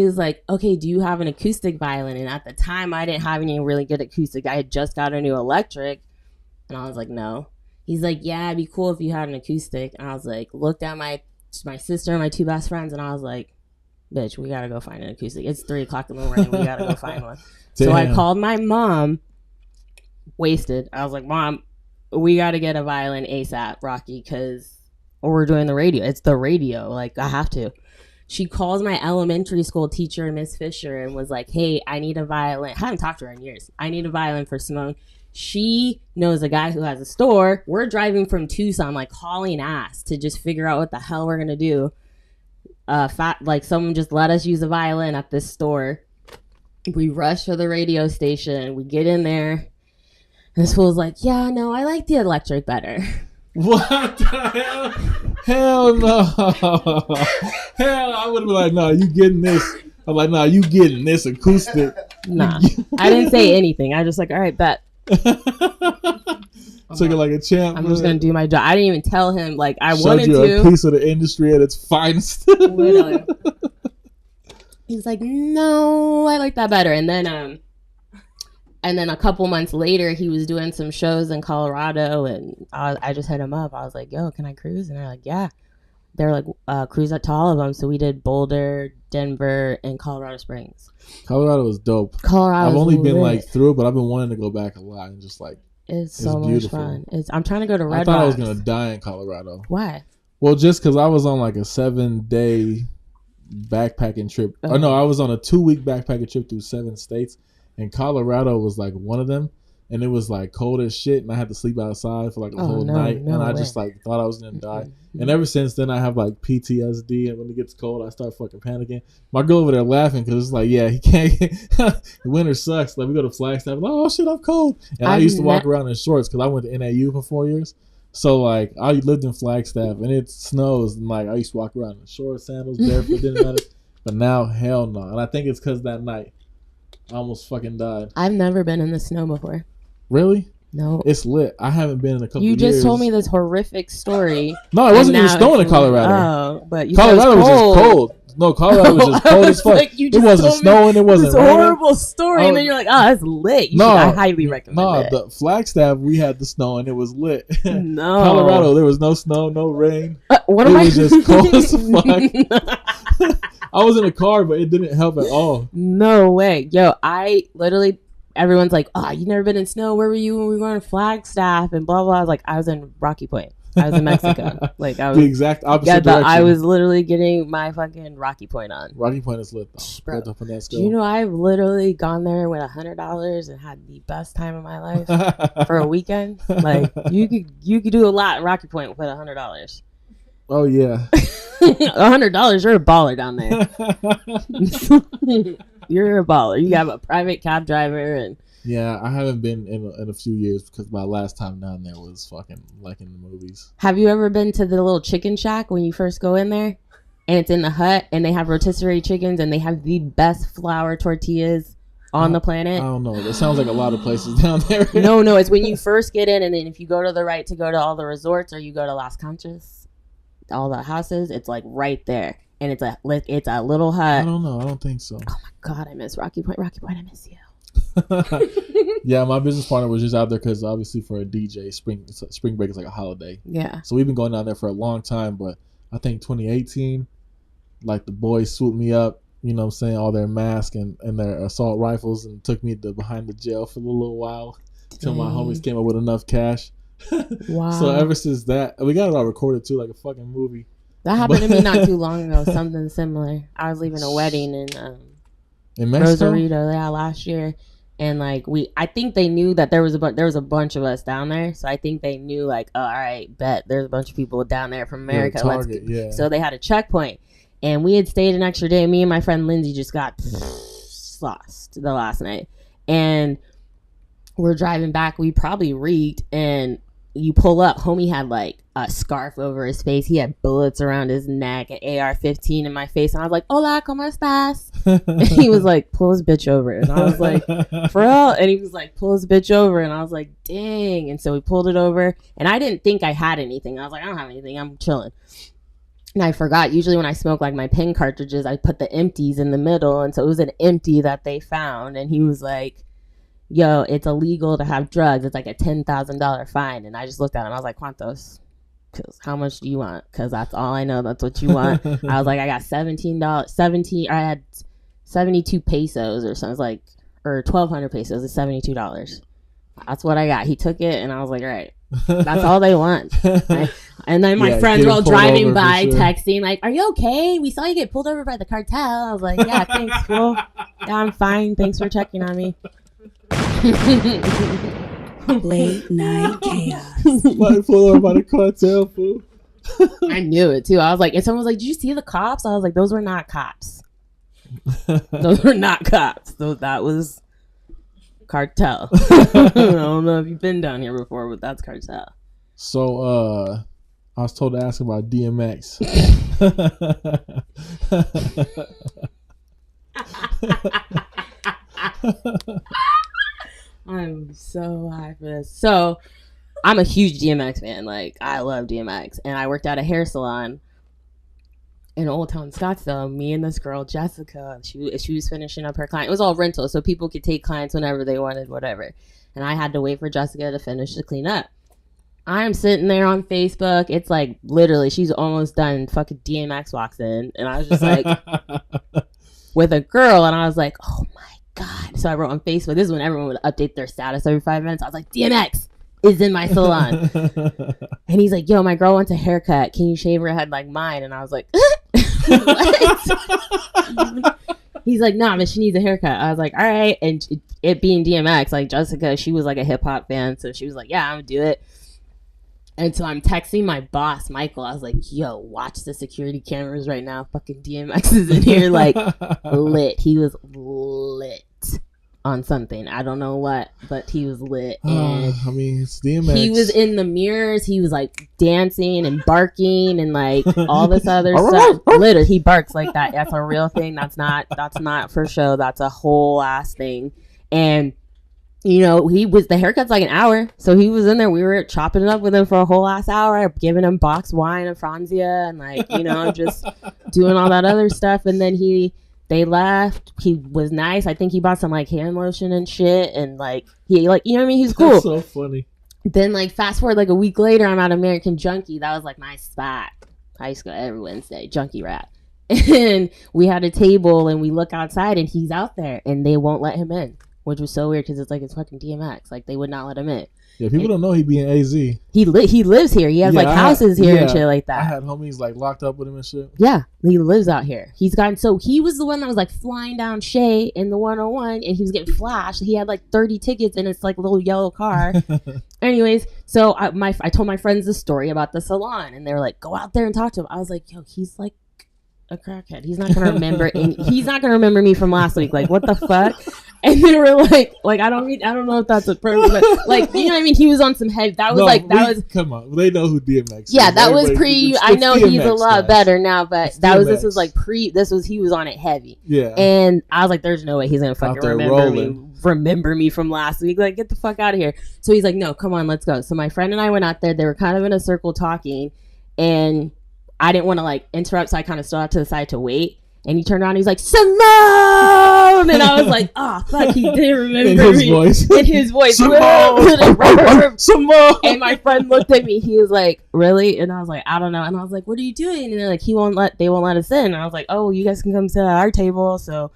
was like, okay, do you have an acoustic violin? And at the time, I didn't have any really good acoustic. I had just got a new electric. And I was like, no. He's like, yeah, it'd be cool if you had an acoustic. And I was like, looked at my sister and my two best friends. And I was like, bitch, we gotta go find an acoustic. It's 3:00 in the morning. We gotta go find one. So I called my mom, wasted. I was like, Mom, we gotta get a violin ASAP, Rocky, because we're doing the radio. It's the radio. Like, I have to. She calls my elementary school teacher, Miss Fisher, and was like, hey, I need a violin. I haven't talked to her in years. I need a violin for Simone. She knows a guy who has a store. We're driving from Tucson, like hauling ass to just figure out what the hell we're gonna do. Like someone just let us use a violin at this store. We rush to the radio station. We get in there. And this fool's like, yeah, no, I like the electric better. What the hell? Hell no. Hell, I would have been like, no, you getting this. I'm like, no, you getting this acoustic. Nah, I didn't say anything. I just like, all right, bet. Took it like a champ. I'm just gonna do my job. I didn't even tell him like I Showed wanted you to. A piece of the industry at its finest. Literally. He was like, no, I like that better. And then a couple months later, he was doing some shows in Colorado, and I just hit him up. I was like, yo, can I cruise? And they're like, yeah. They're like, cruise up to all of them. So we did Boulder, Denver, and Colorado Springs. Colorado was dope. I've only been like through it, but I've been wanting to go back a lot and just like it's so much fun. I'm trying to go to Red Rocks. I thought I was gonna die in Colorado. Why? Well, just because I was on like a 7-day backpacking trip. Oh no, I was on a 2-week backpacking trip through 7 states, and Colorado was like one of them. And it was like cold as shit, and I had to sleep outside for like a whole night, and I just like thought I was gonna die. And ever since then, I have like PTSD, and when it gets cold, I start fucking panicking. My girl over there laughing because it's like, yeah, he can't. Winter sucks. Like we go to Flagstaff, like, oh shit, I'm cold. And I used to walk around in shorts because I went to NAU for 4 years. So like I lived in Flagstaff, and it snows, and like I used to walk around in shorts, sandals, barefoot, didn't matter. But now, hell no. And I think it's because that night I almost fucking died. I've never been in the snow before. Really? No. It's lit. I haven't been in a couple years. You just told me this horrific story. No, it wasn't even snowing in Colorado. Oh, but you Colorado was just cold. No, Colorado was just cold as fuck. Like it wasn't snowing. It wasn't raining. Horrible story, and then you're like, "Oh, that's lit." I highly recommend it. No, the Flagstaff we had the snow and it was lit. No, Colorado there was no snow, no rain. What am I? It was just cold as fuck. I was in a car, but it didn't help at all. No way, yo! I literally. Everyone's like, "Oh, you never been in snow? Where were you when we were in Flagstaff?" And blah blah. I was like, I was in Rocky Point. I was in Mexico. Like I was the exact opposite direction. I was literally getting my fucking Rocky Point on. Rocky Point is lit though. Bro, right up on that do you know I've literally gone there with $100 and had the best time of my life for a weekend? Like you could do a lot at Rocky Point with $100. Oh yeah. $100, you're a baller down there. You're a baller. You have a private cab driver and yeah, I haven't been in a few years because my last time down there was fucking like in the movies. Have you ever been to the little chicken shack when you first go in there? And it's in the hut and they have rotisserie chickens and they have the best flour tortillas on the planet. I don't know. That sounds like a lot of places down there. No, it's when you first get in, and then if you go to the right to go to all the resorts or you go to Las Conchas, all the houses, it's like right there. And it's a little hut. I don't know. I don't think so. Oh my God, I miss Rocky Point. Rocky Point, I miss you. Yeah, my business partner was just out there because obviously for a DJ, spring break is like a holiday. Yeah. So we've been going down there for a long time, but I think 2018, like the boys swooped me up, you know what I'm saying, all their masks and their assault rifles and took me to behind the jail for a little while until my homies came up with enough cash. Wow. So ever since that, we got it all recorded too, like a fucking movie. That happened to me not too long ago, something similar. I was leaving a wedding in Mexico? Rosarito, last year. And like I think they knew that there was a bunch of us down there, so I think they knew like, oh, all right, bet there's a bunch of people down there from America. Yeah. So they had a checkpoint, and we had stayed an extra day. Me and my friend Lindsay just got lost the last night, and we're driving back. We probably reeked, and you pull up. Homie had like a scarf over his face. He had bullets around his neck, an AR-15 in my face, and I was like, "Hola, ¿cómo estás?" And he was like, "Pull his bitch over," and I was like, "For real?" And he was like, "Pull his bitch over," and I was like, "Dang!" And so we pulled it over, and I didn't think I had anything. I was like, "I don't have anything. I'm chilling." And I forgot. Usually when I smoke like my pen cartridges, I put the empties in the middle, and so it was an empty that they found, and he was like, yo, it's illegal to have drugs. It's like a $10,000 fine. And I just looked at him. I was like, ¿cuántos? Because how much do you want? Because that's all I know. That's what you want. I was like, I got $17, I had 72 pesos or something. Like, or 1,200 pesos is $72. That's what I got. He took it, and I was like, all right, that's all they want. And then my friends were all driving by, texting, like, are you okay? We saw you get pulled over by the cartel. I was like, yeah, thanks, fool. Yeah, I'm fine. Thanks for checking on me. Late night chaos. Might pull over by the cartel, fool. I knew it, too. I was like, and someone was like, did you see the cops? I was like, those were not cops. Those were not cops. That was cartel. I don't know if you've been down here before, but that's cartel. So, I was told to ask about DMX. I'm so high for this. So, I'm a huge DMX fan. Like, I love DMX. And I worked at a hair salon in Old Town Scottsdale. Me and this girl, Jessica, she was finishing up her client. It was all rental, so people could take clients whenever they wanted, whatever. And I had to wait for Jessica to finish the cleanup. I'm sitting there on Facebook. It's like, literally, she's almost done. Fucking DMX walks in. And I was just like, with a girl. And I was like, oh my God. So I wrote on Facebook. This is when everyone would update their status every 5 minutes. I was like, DMX is in my salon. And he's like, yo, my girl wants a haircut. Can you shave her head like mine? And I was like, what? He's like, nah, but she needs a haircut. I was like, all right. And it being DMX, like Jessica, she was like a hip hop fan. So she was like, yeah, I'm gonna do it. And so I'm texting my boss, Michael. I was like, yo, watch the security cameras right now. Fucking DMX is in here, like, lit. He was lit on something. I don't know what, but he was lit. And I mean, it's DMX. he was in the mirrors. He was, like, dancing and barking and, like, all this other stuff. Literally, he barks like that. That's a real thing. That's not for show. That's a whole ass thing. And you know, the haircut's like an hour. So he was in there. We were chopping it up with him for a whole last hour, giving him boxed wine and Franzia and like, you know, just doing all that other stuff. And then they left. He was nice. I think he bought some like hand lotion and shit. And like, he like, you know what I mean? He's cool. That's so funny. Then like fast forward like a week later, I'm at American Junkie. That was like my spot. I used to go every Wednesday, Junkie Rat. And we had a table and we look outside and he's out there and they won't let him in. Which was so weird because it's like it's fucking DMX. Like they would not let him in. Yeah, people don't know he be in AZ. He lives here. He has like houses here and shit like that. I had homies like locked up with him and shit. Yeah, he lives out here. He was the one that was like flying down Shea in the 101 and he was getting flashed. He had like 30 tickets in his like little yellow car. Anyways, so I told my friends the story about the salon and they were like, go out there and talk to him. I was like, yo, he's like a crackhead. He's not gonna remember he's not gonna remember me from last week. Like what the fuck? And they were like I don't know if that's a person, but like you know what I mean. He was on some head. That was come on. They know who DMX. Yeah, is. that was pre. I know DMX he's a lot better now, but this was like pre. He was on it heavy. Yeah. And I was like, there's no way he's gonna fucking remember me from last week. Like get the fuck out of here. So he's like, no, come on, let's go. So my friend and I went out there. They were kind of in a circle talking, and I didn't want to like interrupt, so I kind of stood out to the side to wait. And he turned around and he's like, Simone! And I was like, oh, fuck, he didn't remember me. In his voice. Simone! Simone! And my friend looked at me. He was like, really? And I was like, I don't know. And I was like, what are you doing? And they're like, they won't let us in. And I was like, oh, you guys can come sit at our table. So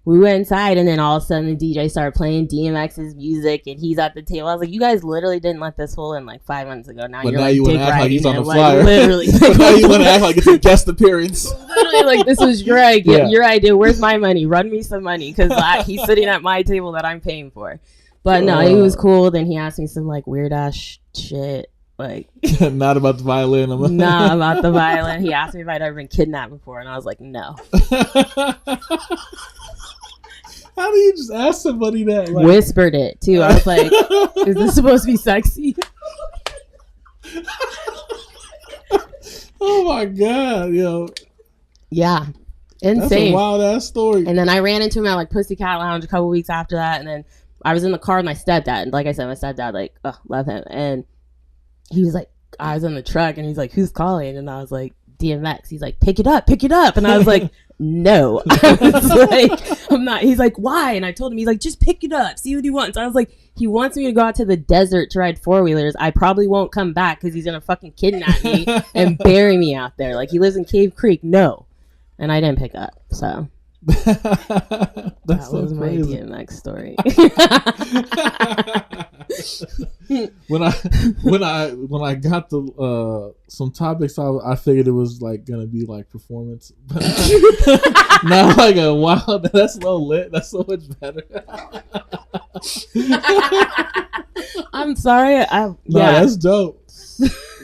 we went inside, and then all of a sudden the DJ started playing DMX's music, and he's at the table. I was like, you guys literally didn't let this fool in like 5 months ago. Now but you're now like, you want to act like he's on the flyer. Like, literally. But now you want to act like it's a guest appearance. Literally, like, this was your idea. Yeah. Your idea. Where's my money? Run me some money, because he's sitting at my table that I'm paying for. But no, he was cool. Then he asked me some like weird ass shit. Like not about the violin. Nah, about the violin. He asked me if I'd ever been kidnapped before, and I was like, no. How do you just ask somebody that? Like... Whispered it too. I was like, is this supposed to be sexy? Oh my god, yo. Yeah. Insane. That's a wild ass story. And then I ran into him at like Pussycat Lounge a couple weeks after that, and then I was in the car with my stepdad, and like I said, my stepdad like, love him. And he was like, I was in the truck, and he's like, who's calling? And I was like, DMX. He's like, pick it up. And I was like, no. I was like, I'm not. He's like, why? And I told him, he's like, just pick it up, see what he wants. I was like, he wants me to go out to the desert to ride 4-wheelers. I probably won't come back because he's gonna fucking kidnap me and bury me out there. Like, he lives in Cave Creek. No, and I didn't pick up. So that was my DMX story. when I got the some topics, I figured it was like gonna be like performance, but now like wow, that's so lit. That's so much better. I'm sorry. That's dope.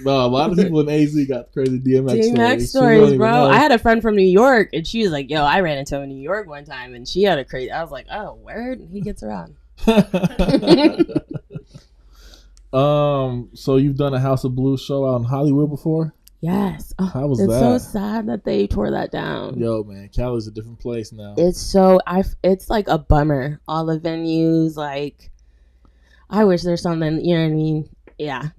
No, a lot of people in AZ got crazy DMX stories, bro. I had a friend from New York, and she was like, "Yo, I ran into him in New York one time, and she had a crazy." I was like, "Oh, word, he gets around." So you've done a House of Blues show out in Hollywood before? Yes. Oh, how was it's that? So sad that they tore that down. Yo, man, Cali's a different place now. It's like a bummer. All the venues, like, I wish there's something, you know what I mean? Yeah.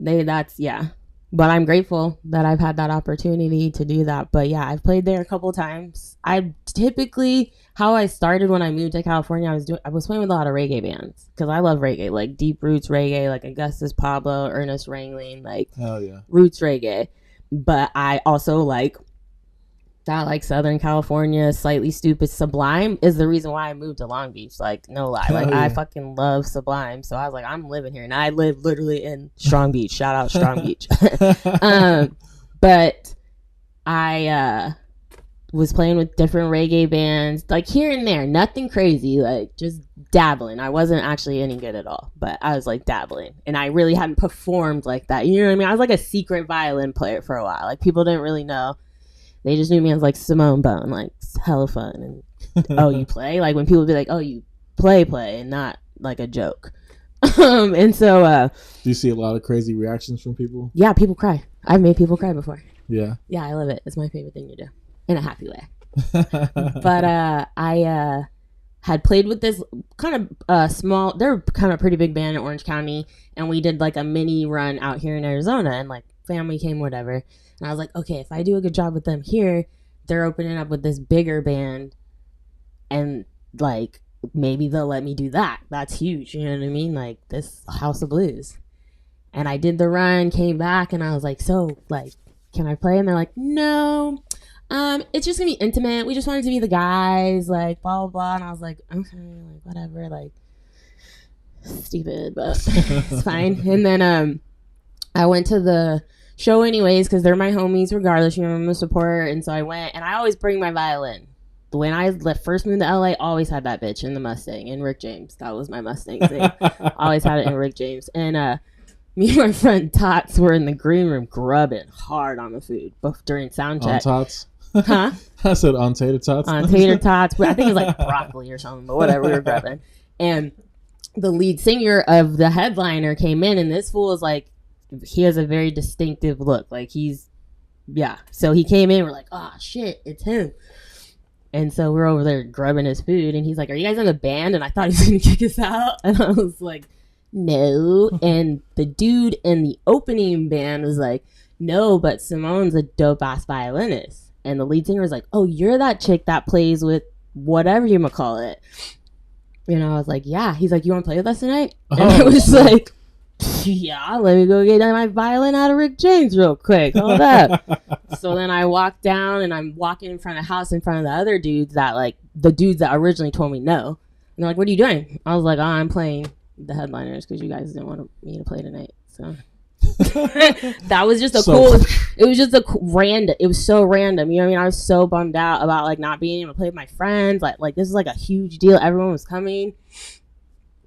But I'm grateful that I've had that opportunity to do that. But yeah, I've played there a couple times. I typically, how I started when I moved to California, I was playing with a lot of reggae bands because I love reggae, like deep roots reggae, like Augustus Pablo, Ernest Wrangling, like hell yeah, roots reggae. But I also like that, like Southern California, slightly stupid Sublime is the reason why I moved to Long Beach. Like, no lie. Like, I fucking love Sublime. So I was like, I'm living here. And I live literally in Strong Beach. Shout out Strong Beach. But I was playing with different reggae bands, like here and there. Nothing crazy. Like, just dabbling. I wasn't actually any good at all. But I was like dabbling. And I really hadn't performed like that. You know what I mean? I was like a secret violin player for a while. Like, people didn't really know. They just knew me as like Simone Bone, like hella fun. And oh, you play? Like when people be like, oh, you play, and not like a joke. And so do you see a lot of crazy reactions from people? Yeah, people cry. I've made people cry before. Yeah. Yeah, I love it. It's my favorite thing to do in a happy way. But I had played with this kind of small, they're kind of pretty big band in Orange County, and we did like a mini run out here in Arizona, and like family came, whatever. And I was like, okay, if I do a good job with them here, they're opening up with this bigger band, and like maybe they'll let me do that. That's huge, you know what I mean? Like this House of Blues. And I did the run, came back, and I was like, so like, can I play? And they're like, no, it's just gonna be intimate. We just wanted to be the guys, like blah blah blah. And I was like, okay, like whatever, like stupid, but it's fine. And then I went to the show anyways because they're my homies regardless, you know, I'm a support. And so I went, and I always bring my violin. When I first moved to LA, always had that bitch in the Mustang, and Rick James, that was my Mustang thing. Always had it in Rick James. And me and my friend Tots were in the green room grubbing hard on the food during sound check. On Tots? Huh? I said on tater tots. On tater tots, but I think it was like broccoli or something, but whatever, we were grubbing. And the lead singer of the headliner came in, and this fool is like, he has a very distinctive look. Like so he came in, we're like, oh shit, it's him. And so we're over there grubbing his food, and he's like, are you guys in a band? And I thought he was gonna kick us out, and I was like, no. And the dude in the opening band was like, no, but Simone's a dope ass violinist. And the lead singer was like, oh, you're that chick that plays with whatever you might call it. And I was like, yeah. He's like, you want to play with us tonight? And I was like, yeah, let me go get my violin out of Rick James real quick. Hold up. So then I walked down, and I'm walking in front of the house in front of the other dudes that, like, the dudes that originally told me no. And they're like, what are you doing? I was like, oh, I'm playing the headliners because you guys didn't want me to play tonight. So that was just it was just random. It was so random. You know what I mean? I was so bummed out about like not being able to play with my friends. Like this is like a huge deal. Everyone was coming.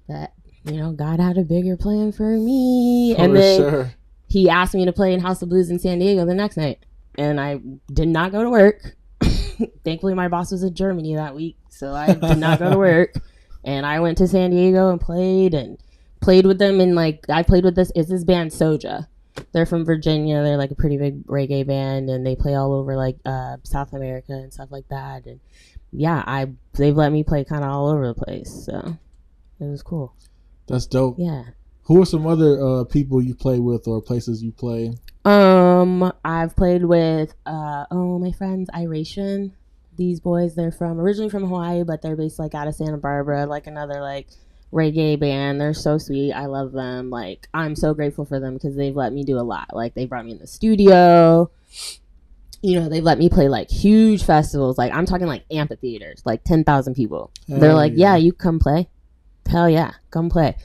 But you know, God had a bigger plan for me. And then he asked me to play in House of Blues in San Diego the next night, and I did not go to work. Thankfully, my boss was in Germany that week, so I did not go to work. And I went to San Diego and played with them. And like I played with this band Soja. They're from Virginia. They're like a pretty big reggae band, and they play all over like South America and stuff like that. And yeah, they've let me play kind of all over the place, so it was cool. That's dope. Yeah. Who are some other people you play with or places you play? I've played with my friends Iration. these boys. They're originally from Hawaii, but they're based like out of Santa Barbara, like another like reggae band. They're so sweet. I love them. Like, I'm so grateful for them because they've let me do a lot. Like, they brought me in the studio. You know, they've let me play like huge festivals. Like, I'm talking like amphitheaters, like 10,000 people. They're like, yeah, you come play. Hell yeah, come play.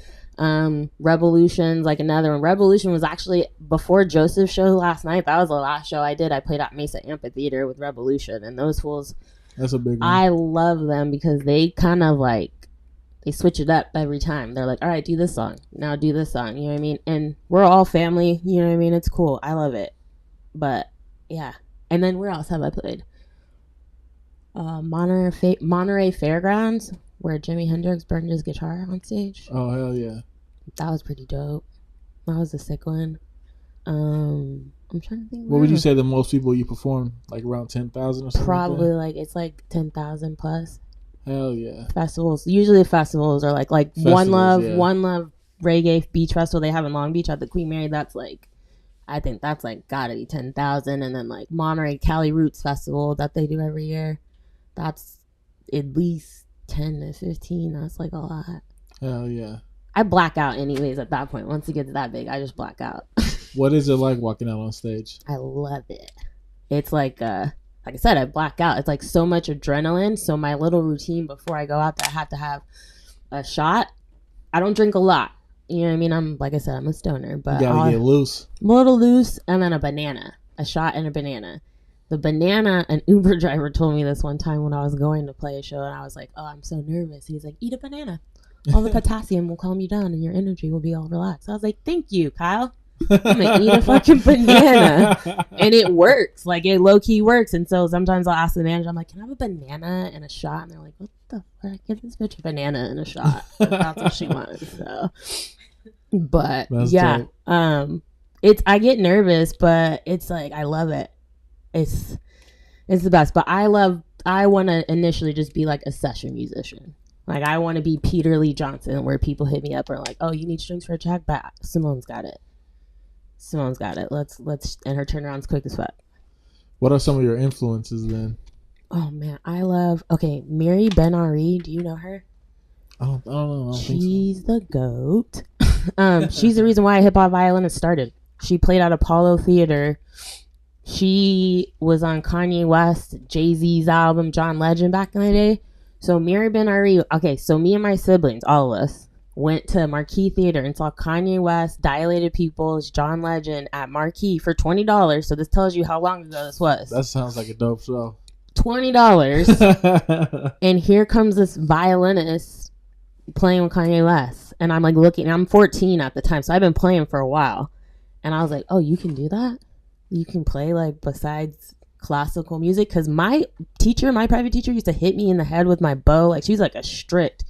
Revolution's like another one. Revolution was actually before Joseph's show last night. That was the last show I did. I played at Mesa Amphitheater with Revolution, and those fools, that's a big one. I love them because they kind of like, they switch it up every time. They're like, all right, do this song, now do this song, you know what I mean? And we're all family, you know what I mean? It's cool. I love it. But yeah. And then where else have I played? Monterey Fairgrounds, where Jimi Hendrix burned his guitar on stage. Oh, hell yeah. That was pretty dope. That was a sick one. I'm trying to think. What would you say the most people you performed? Like around 10,000 or something? Probably like it's like 10,000 plus. Hell yeah. Festivals. Usually festivals are like festivals, One Love, yeah. One Love Reggae Beach Festival they have in Long Beach at the Queen Mary. That's like, I think that's like gotta be 10,000. And then like Monterey Cali Roots Festival that they do every year. That's at least 10 to 15. That's like a lot. Hell yeah. I black out anyways at that point. Once it gets that big, I just black out. What is it like walking out on stage? I love it. It's like I said, I black out. It's like so much adrenaline. So my little routine before I go out there, I have to have a shot. I don't drink a lot. You know what I mean? I'm, like I said, I'm a stoner. But you gotta get loose. I'm a little loose. And then a banana. A shot and a banana. The banana, an Uber driver told me this one time when I was going to play a show. And I was like, oh, I'm so nervous. He's like, eat a banana. All the potassium will calm you down and your energy will be all relaxed. I was like, thank you, Kyle. I'm gonna eat a fucking banana. And it works. Like, it low-key works. And so sometimes I'll ask the manager, I'm like, can I have a banana and a shot? And they're like, what the fuck? Give this bitch a banana and a shot. That's what she wants. So, but that's yeah, dope. I get nervous, but it's like, I love it. It's the best. But I want to initially just be like a session musician. Like, I want to be Peter Lee Johnson, where people hit me up and are like, oh, you need strings for a track? But Simone's got it. Let's, and her turnaround's quick as fuck. What are some of your influences then? Oh, man. I love, Mary Ben-Ari. Do you know her? I don't know. She's the GOAT. She's the reason why a hip-hop violinist started. She played at Apollo Theater. She was on Kanye West, Jay-Z's album, John Legend back in the day. So Mary Ben-Ari, so me and my siblings, all of us, went to Marquee Theater and saw Kanye West, Dilated Peoples, John Legend at Marquee for $20. So this tells you how long ago this was. That sounds like a dope show. $20. And here comes this violinist playing with Kanye West. And I'm like looking, I'm 14 at the time, so I've been playing for a while. And I was like, oh, you can do that? You can play like besides classical music? Because my private teacher used to hit me in the head with my bow. Like, she was like a strict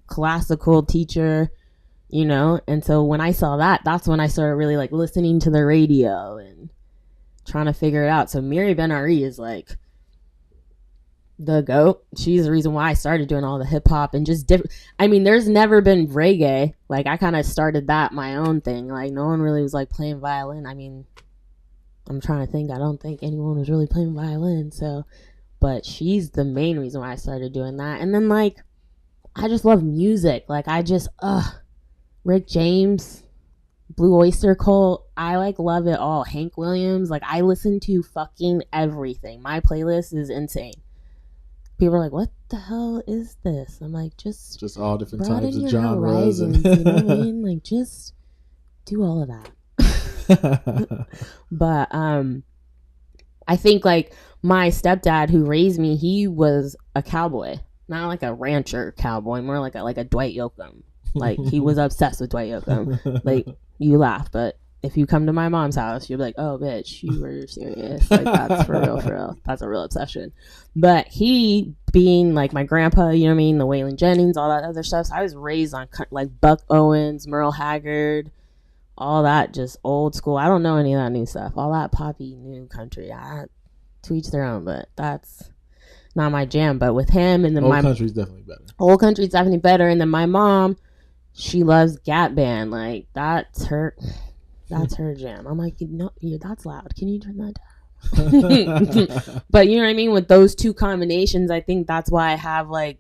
classical teacher, you know. And so when I saw that, that's when I started really like listening to the radio and trying to figure it out. So Mary Ben-Ari is like the GOAT. She's the reason why I started doing all the hip hop and just different. I mean, there's never been reggae. Like, I kind of started that my own thing. Like, no one really was like playing violin. I mean, I'm trying to think. I don't think anyone was really playing violin. So, but she's the main reason why I started doing that. And then, like, I just love music. Like, I just, Rick James, Blue Oyster Cult. I, like, love it all. Hank Williams. Like, I listen to fucking everything. My playlist is insane. People are like, what the hell is this? I'm like, just all different broaden types of your genres. horizons, you know what I mean? Like, just do all of that. But I think like my stepdad who raised me, he was a cowboy, not like a rancher cowboy, more like a Dwight Yoakam. Like, he was obsessed with Dwight Yoakam. Like, you laugh, but if you come to my mom's house, you'll be like, oh bitch, you were serious. Like, that's for real. That's a real obsession. But he being like my grandpa, you know what I mean, the Waylon Jennings, all that other stuff. So I was raised on like Buck Owens, Merle Haggard, all that just old school. I don't know any of that new stuff. All that poppy new country. To each their own, but that's not my jam. But with him and then Old country's definitely better. Old country's definitely better. And then my mom, she loves Gap Band. Like, that's her jam. I'm like, no, that's loud. Can you turn that But you know what I mean? With those two combinations, I think that's why I have like,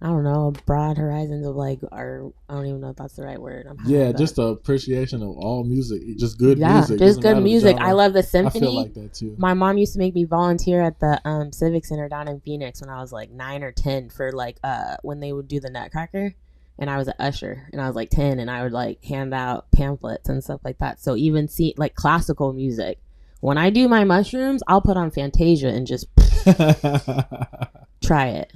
I don't know, broad horizons of like, or I don't even know if that's the right word. Yeah, just the appreciation of all music, just good yeah, music. just good music. I love the symphony. I feel like that too. My mom used to make me volunteer at the Civic Center down in Phoenix when I was like 9 or 10 for like when they would do the Nutcracker, and I was an usher, and I was like 10, and I would like hand out pamphlets and stuff like that. So even see like classical music. When I do my mushrooms, I'll put on Fantasia and just try it.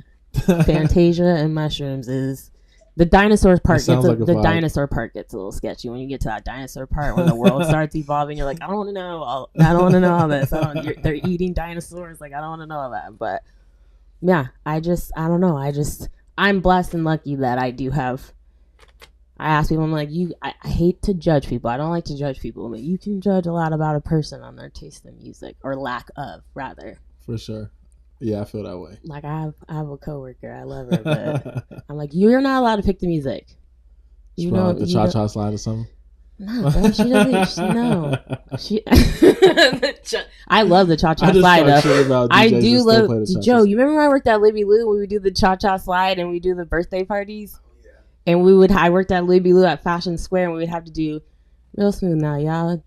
Fantasia and mushrooms is the dinosaurs part. The dinosaur part gets a little sketchy when you get to that dinosaur part when the world starts evolving. You're like, I don't want to know. I don't want to know all this. They're eating dinosaurs. Like I don't want to know all that. But yeah, I don't know. I'm blessed and lucky that I do have. I ask people, I'm like, I hate to judge people. I don't like to judge people, but you can judge a lot about a person on their taste in music, or lack of, rather. For sure. Yeah, I feel that way. Like I have a coworker, I love her, but I'm like, you're not allowed to pick the music. You know the cha-cha slide or something. No, bro, she doesn't. No, I love the cha-cha slide though. I do love Joe. You remember when I worked at Libby Lou when we would do the cha-cha slide and we do the birthday parties, and I worked at Libby Lou at Fashion Square, and we would have to do. Real smooth now, y'all.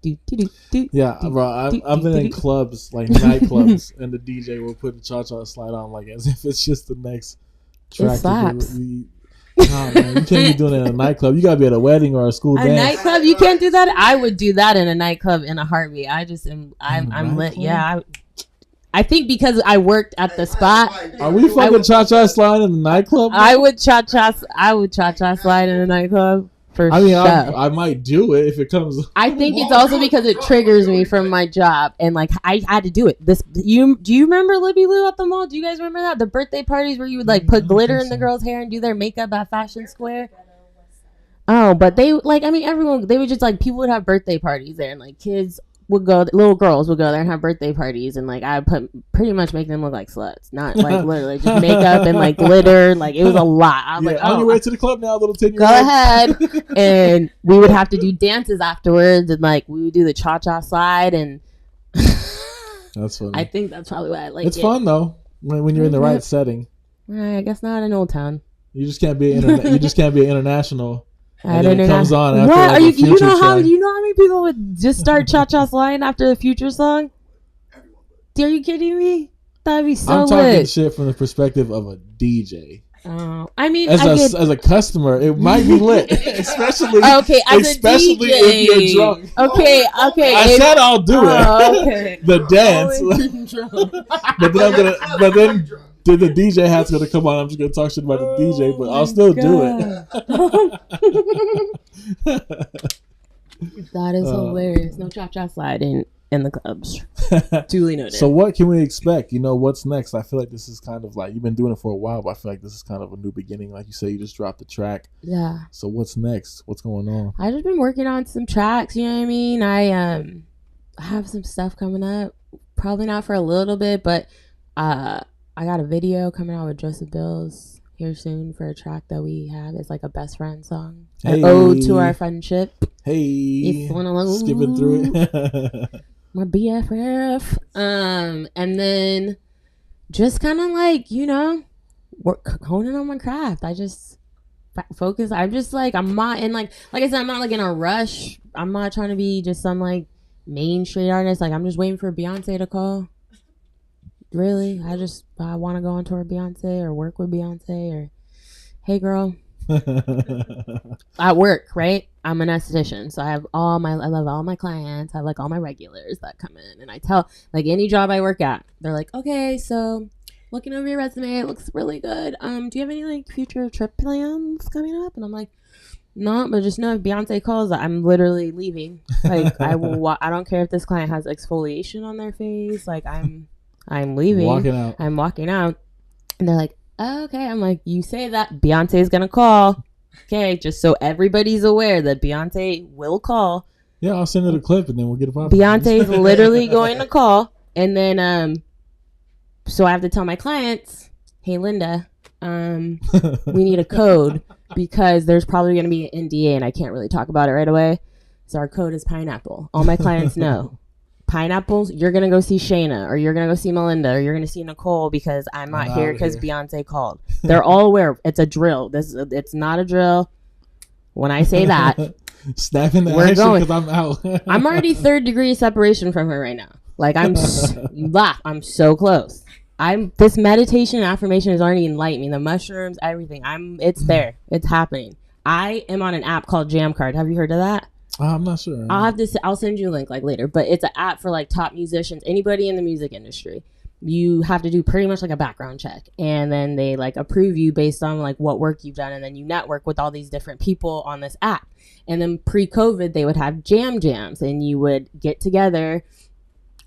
Yeah, bro. I've been in clubs, like nightclubs, and the DJ will put the cha-cha slide on, like as if it's just the next track. It slaps. Nah, man, you can't be doing it in a nightclub. You gotta be at a wedding or a school dance. A nightclub, you can't do that. I would do that in a nightclub in a heartbeat. I'm lit. Yeah, I think because I worked at the spot. Are we fucking cha-cha slide in the nightclub? Bro? I would cha-cha slide in a nightclub. I mean, I might do it if it comes. I think it's also because it triggers me from my job, and like I had to do it. Do you remember Libby Lou at the mall? Do you guys remember that? The birthday parties where you would like put glitter in the girls' hair and do their makeup at Fashion Square. Oh, but they everyone, they would just like, people would have birthday parties there, and like kids would go, little girls would go there and have birthday parties, and like I would pretty much make them look like sluts, not like literally just makeup and like glitter. Like it was a lot. I was like, on your way to the club now, little 10-year-old. Go ahead. And we would have to do dances afterwards, and like we would do the cha-cha slide, and that's funny. I think that's probably why I like it. It's fun though when you're in the right setting. I guess not in Old Town. You just can't be international. And then it comes on after what? Like you know how many people would just start cha-cha sliding after the Future song? Are you kidding me? That'd be so lit. I'm talking shit from the perspective of a DJ. I mean, as a customer, it might be lit, especially as especially a DJ. if you're drunk. Okay. I said I'll do it. Okay. The dance, but then the DJ hat's gonna come on. I'm just gonna talk shit about the DJ, but I'll still do it. That is hilarious. No cha-cha slide in the clubs. Duly noted. So what can we expect? What's next? I feel like this is kind of like, you've been doing it for a while, but I feel like this is kind of a new beginning. Like you say, you just dropped the track. Yeah. So what's next? What's going on? I just been working on some tracks. You know what I mean? I have some stuff coming up. Probably not for a little bit, but I got a video coming out with Joseph Bills here soon for a track that we have. It's like a best friend song. An ode to our friendship. Hey. It's one alone. Skipping through it. My BFF. And then just kind of like, honing on my craft. I just focus. I'm just like, I'm not in like I said, I'm not like in a rush. I'm not trying to be just some like main street artist. Like I'm just waiting for Beyonce to call. Really, I want to go on tour with Beyonce or work with Beyonce or, hey girl, at work, right? I'm an esthetician, so I love all my clients. I have like all my regulars that come in, and I tell like any job I work at, they're like, okay, so looking over your resume, it looks really good. Do you have any like future trip plans coming up? And I'm like, no, but just know if Beyonce calls, I'm literally leaving. Like I don't care if this client has exfoliation on their face. Like I'm leaving. I'm walking out. And they're like, oh, okay. I'm like, you say that Beyonce's going to call. Okay. Just so everybody's aware that Beyonce will call. Yeah, I'll send her the clip and then we'll get it popping. Beyonce's literally going to call. And then, so I have to tell my clients, hey, Linda, we need a code because there's probably going to be an NDA and I can't really talk about it right away. So our code is pineapple. All my clients know. Pineapples, you're gonna go see Shayna, or you're gonna go see Melinda, or you're gonna see Nicole because I'm not I'm here outta because here. Beyonce called. They're all aware. It's a drill. It's not a drill. When I say that, snapping the We're action going. because I'm out. I'm already 3rd degree separation from her right now. Like you laugh. I'm so close. This meditation and affirmation has already enlightened me. The mushrooms, everything. It's there. It's happening. I am on an app called Jam Card. Have you heard of that? I'm not sure. I'll send you a link like later, but it's an app for like top musicians, anybody in the music industry. You have to do pretty much like a background check, and then they like approve you based on like what work you've done, and then you network with all these different people on this app. And then pre-COVID, they would have jams, and you would get together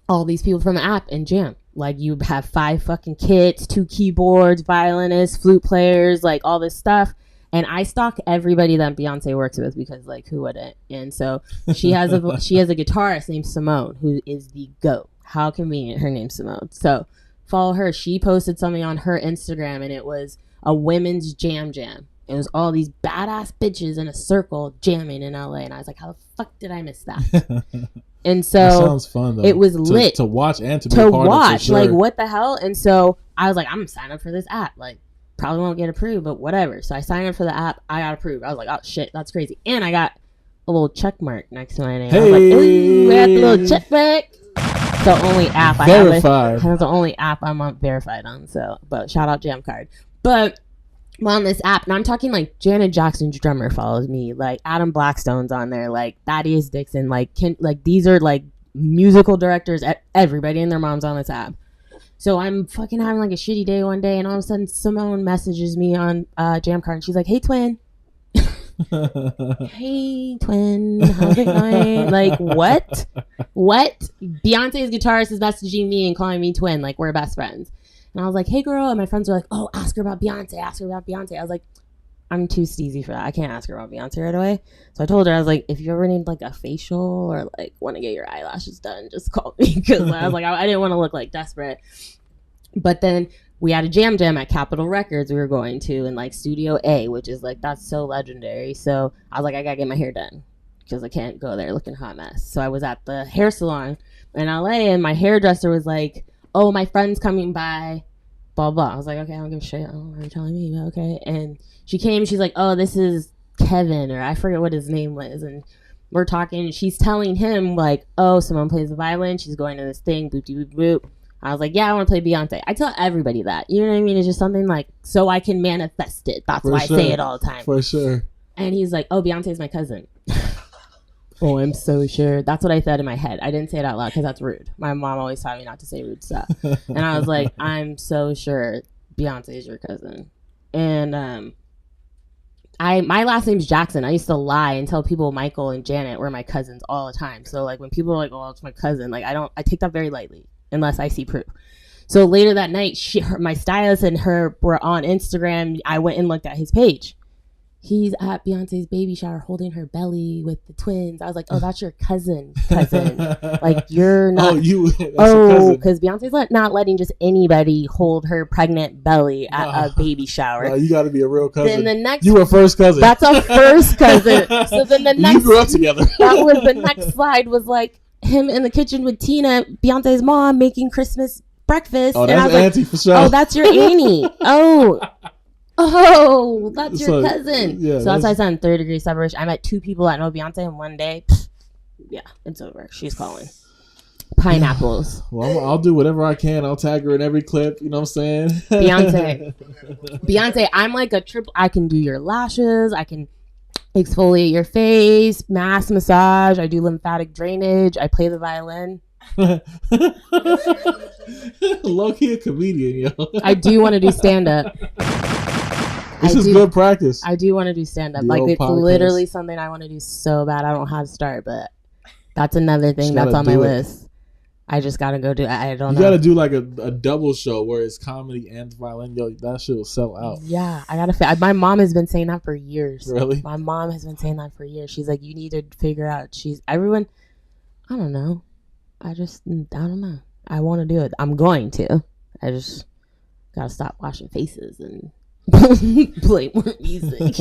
all these people from the app and jam. Like you have 5 fucking kits, 2 keyboards, violinists, flute players, like all this stuff. And I stalk everybody that Beyonce works with because, like, who wouldn't? And so she has a guitarist named Simone, who is the GOAT. How convenient. Her name's Simone. So follow her. She posted something on her Instagram, and it was a women's jam. It was all these badass bitches in a circle jamming in LA. And I was like, how the fuck did I miss that? And so that sounds fun, though. It was lit to watch and to be a part of, for sure. Like, what the hell? And so I was like, I'm gonna sign up for this app. Like, probably won't get approved, but whatever. So I signed up for the app. I got approved. I was like, oh shit, that's crazy. And I got a little check mark next to my name. Hey. I was like, ooh, I got the little check mark. The only app verified. That's the only app I'm verified on. So, but shout out Jam Card. But I'm on this app, and I'm talking like Janet Jackson's drummer follows me, like Adam Blackstone's on there, like Thaddeus Dixon, like these are like musical directors. Everybody and their mom's on this app. So I'm fucking having like a shitty day one day, and all of a sudden Simone messages me on Jam Card, and she's like, "Hey twin." Hey twin, how's it going? Like, what? Beyonce's guitarist is messaging me and calling me twin, like we're best friends. And I was like, hey girl, and my friends were like, oh, ask her about Beyonce. I was like, I'm too steezy for that. I can't ask her about Beyonce right away. So I told her, I was like, if you ever need like a facial or like want to get your eyelashes done, just call me. Because I was like, I didn't want to look like desperate. But then we had a jam at Capitol Records we were going to, in like Studio A, which is like, that's so legendary. So I was like, I gotta get my hair done because I can't go there looking a hot mess. So I was at the hair salon in LA, and my hairdresser was like, oh, my friend's coming by, blah blah. I was like, okay, I don't give a shit. I don't know what you're telling me, but okay. And she came, and she's like, oh, this is Kevin, or I forget what his name was, and we're talking. She's telling him like, oh, Simone plays the violin. She's going to this thing. Boop boop boop. I was like, yeah, I want to play Beyonce. I tell everybody that. You know what I mean? It's just something like, so I can manifest it. That's why I say it all the time. For sure. And he's like, oh, Beyonce's my cousin. Oh, I'm so sure. That's what I said in my head. I didn't say it out loud because that's rude. My mom always taught me not to say rude stuff. And I was like, I'm so sure Beyonce's your cousin. And my last name's Jackson. I used to lie and tell people Michael and Janet were my cousins all the time. So like when people are like, oh, it's my cousin, like I take that very lightly unless I see proof. So later that night, my stylist and her were on Instagram. I went and looked at his page. He's at Beyonce's baby shower holding her belly with the twins. I was like, oh, that's your cousin. Like, you're not. Because Beyonce's not letting just anybody hold her pregnant belly at a baby shower. No, you got to be a real cousin. Then the next, you were first cousin. That's a first cousin. So then the next. You grew up together. That was the next slide was like him in the kitchen with Tina, Beyonce's mom, making Christmas breakfast. Oh, that's and I was auntie like, for sure. Oh, that's your auntie. Oh, that's your cousin. Yeah, so that's why I said 3rd degree separation. I met 2 people that know Beyonce in one day. Yeah, it's over. She's calling. Pineapples. Well, I'll do whatever I can. I'll tag her in every clip. You know what I'm saying? Beyonce, I'm like a triple. I can do your lashes. I can exfoliate your face, mass massage. I do lymphatic drainage. I play the violin. Low-key a comedian, yo. I do want to do stand-up. This is good practice. I do want to do stand-up. The Like, it's podcast. literally something I want to do so bad. I don't know how to start, but that's another thing that's on my list. I just got to go do it. I don't know. You got to do like a double show where it's comedy and violin. Yo, that shit will sell out. Yeah, I got to. My mom has been saying that for years. Really? My mom has been saying that for years. She's like, you need to figure out. Everyone, I don't know. I don't know. I want to do it. I'm going to. I just got to stop washing faces and play more music.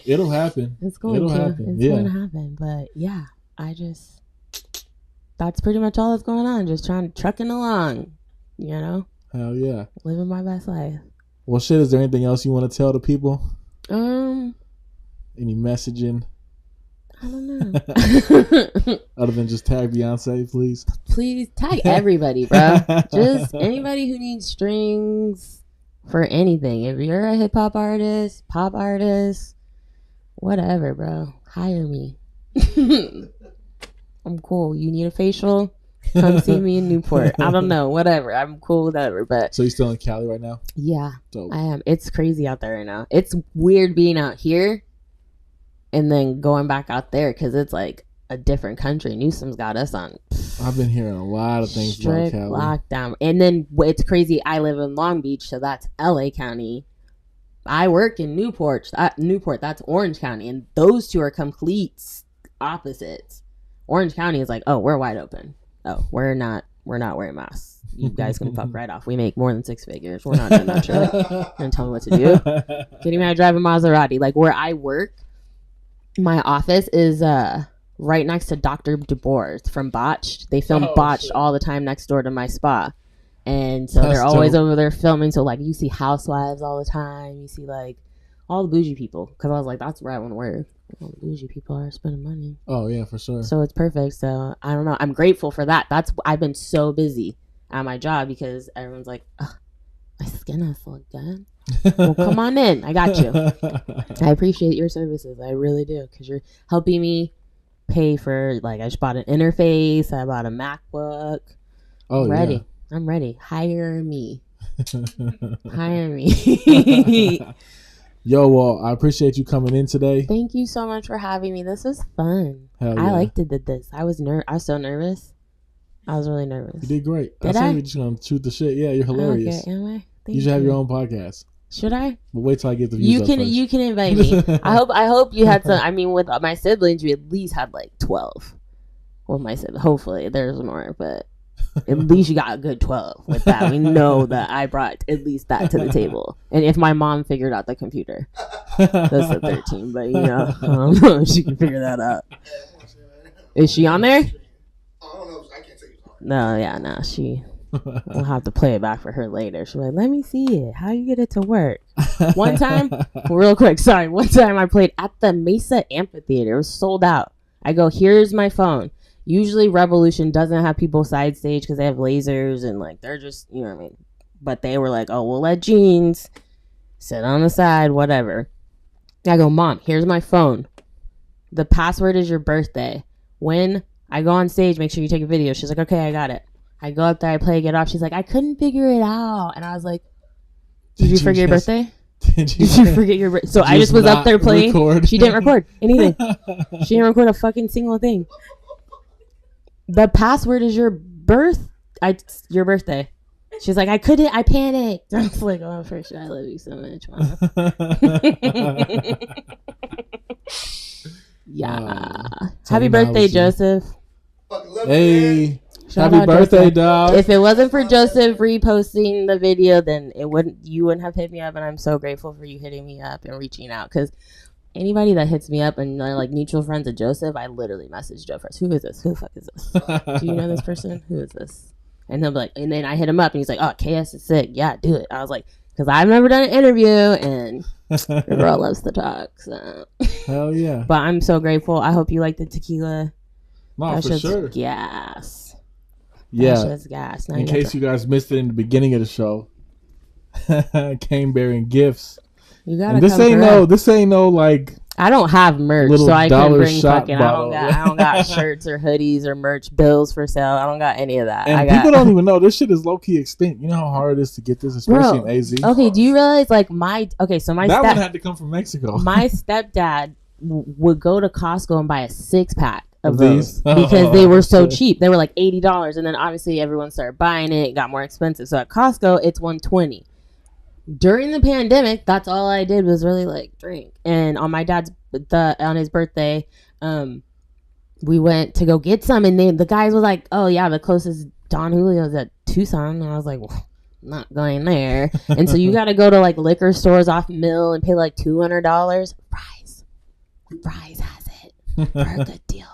It'll happen. It's going to happen. Yeah. It's going to happen. But yeah, I just that's pretty much all that's going on. Just trucking along, you know. Hell yeah. Living my best life. Well, shit. Is there anything else you want to tell the people? Any messaging? I don't know. Other than just tag Beyonce, please. Please tag everybody, bro. Just anybody who needs strings for anything. If you're a hip hop artist, pop artist, whatever, bro, hire me. I'm cool. You need a facial? Come see me in Newport. I don't know, whatever. I'm cool with whatever. But So you're still in Cali right now? yeah, Dope. I am. It's crazy out there right now. It's weird being out here and then going back out there because it's like a different country. Newsom's got us on I've been hearing a lot of things about strict Cali. lockdown. And then it's crazy. I live in Long Beach, so that's LA County. I work in Newport. That's Orange County, and those two are complete opposites. Orange County is like, oh, we're wide open. Oh, we're not wearing masks. You guys can fuck right off. We make more than 6 figures. We're not doing that shit. You're gonna tell me what to do? Kidding me? I drive a Maserati. Like where I work, my office is right next to Dr. DeBoer's from Botched. They film Botched all the time next door to my spa. And so they're always over there filming. So like you see housewives all the time. You see like all the bougie people. Because I was like, that's where I want to work. All the bougie people are spending money. Oh yeah, for sure. So it's perfect. So I don't know. I'm grateful for that. I've been so busy at my job because everyone's like, ugh, my skin has to look good. Well, come on in. I got you. I appreciate your services. I really do. Because you're helping me pay for, like, I just bought an interface. I bought a MacBook. Oh, I'm ready. yeah. I'm ready. Hire me. Hire me. Yo, well, I appreciate you coming in today. Thank you so much for having me. This was fun. Hell yeah. I liked did this. I was so nervous. I was really nervous. You did great. Did I I? said you're just going to shoot the shit. Yeah, you're hilarious. Okay, am I? Thank You should have your own podcast. Should I? But wait till I get the views up first. You can invite me. I hope you had some. I mean, with my siblings, we at least had like 12. With my siblings, hopefully there's more, but at least you got a good 12 with that. We know that I brought at least that to the table. And if my mom figured out the computer, that's the 13. But you know, I don't know if she can figure that out. Is she on there? I don't know. I can't tell you. No, yeah, no, she. We'll have to play it back for her later. She's like, let me see it. How you get it to work? One time, real quick, sorry. One time I played at the Mesa Amphitheater. It was sold out. I go, here's my phone. Usually Revolution doesn't have people side stage because they have lasers and like they're just, you know what I mean? But they were like, oh, we'll let Jeans sit on the side, whatever. I go, Mom, here's my phone. The password is your birthday. When I go on stage, make sure you take a video. She's like, okay, I got it. I go up there, I play, get off. She's like, I couldn't figure it out. And I was like, did you forget your birthday? Did you forget your birthday? So I just was up there playing. She didn't record anything. She didn't record a fucking single thing. The password is your birthday. She's like, I panicked. I was like, oh, for sure, I love you so much, Mom. Yeah. Happy birthday, Joseph. Hey. Shout Happy out birthday, Joseph. dog. If it wasn't for Joseph reposting the video, then you wouldn't have hit me up, and I'm so grateful for you hitting me up and reaching out, because anybody that hits me up and they're like mutual friends of Joseph, I literally message Joe first. Who is this? Who the fuck is this? Do you know this person? Who is this? And he'll be like, and then I hit him up and he's like, oh, KS is sick. Yeah, do it. I was like, because I've never done an interview and the girl loves to talk. So. Hell yeah. But I'm so grateful. I hope you like the tequila. No, That for shit's sure. gas. Yeah. That shit's gas. Now In you case you guys missed it in the beginning of the show, came bearing gifts. You gotta And this come ain't correct. no like I don't have merch, little so I couldn't dollar bring shot fucking. bottle. I don't got shirts or hoodies or merch bills for sale. I don't got any of that. And people don't even know this shit is low key extinct. You know how hard it is to get this, especially in AZ. Okay, do you realize like my that one had to come from Mexico. my stepdad would go to Costco and buy a 6-pack of these? those because they were so shit. cheap. They were like $80, and then obviously everyone started buying it. It got more expensive. So at Costco, it's $120. During the pandemic, that's all I did was really like drink. And on my dad's on his birthday, we went to go get some, and the guys was like, "Oh yeah, the closest Don Julio's at Tucson." And I was like, well, I'm not going there. And so you got to go to like liquor stores off Mill and pay like $200. Fry's has it for a good deal.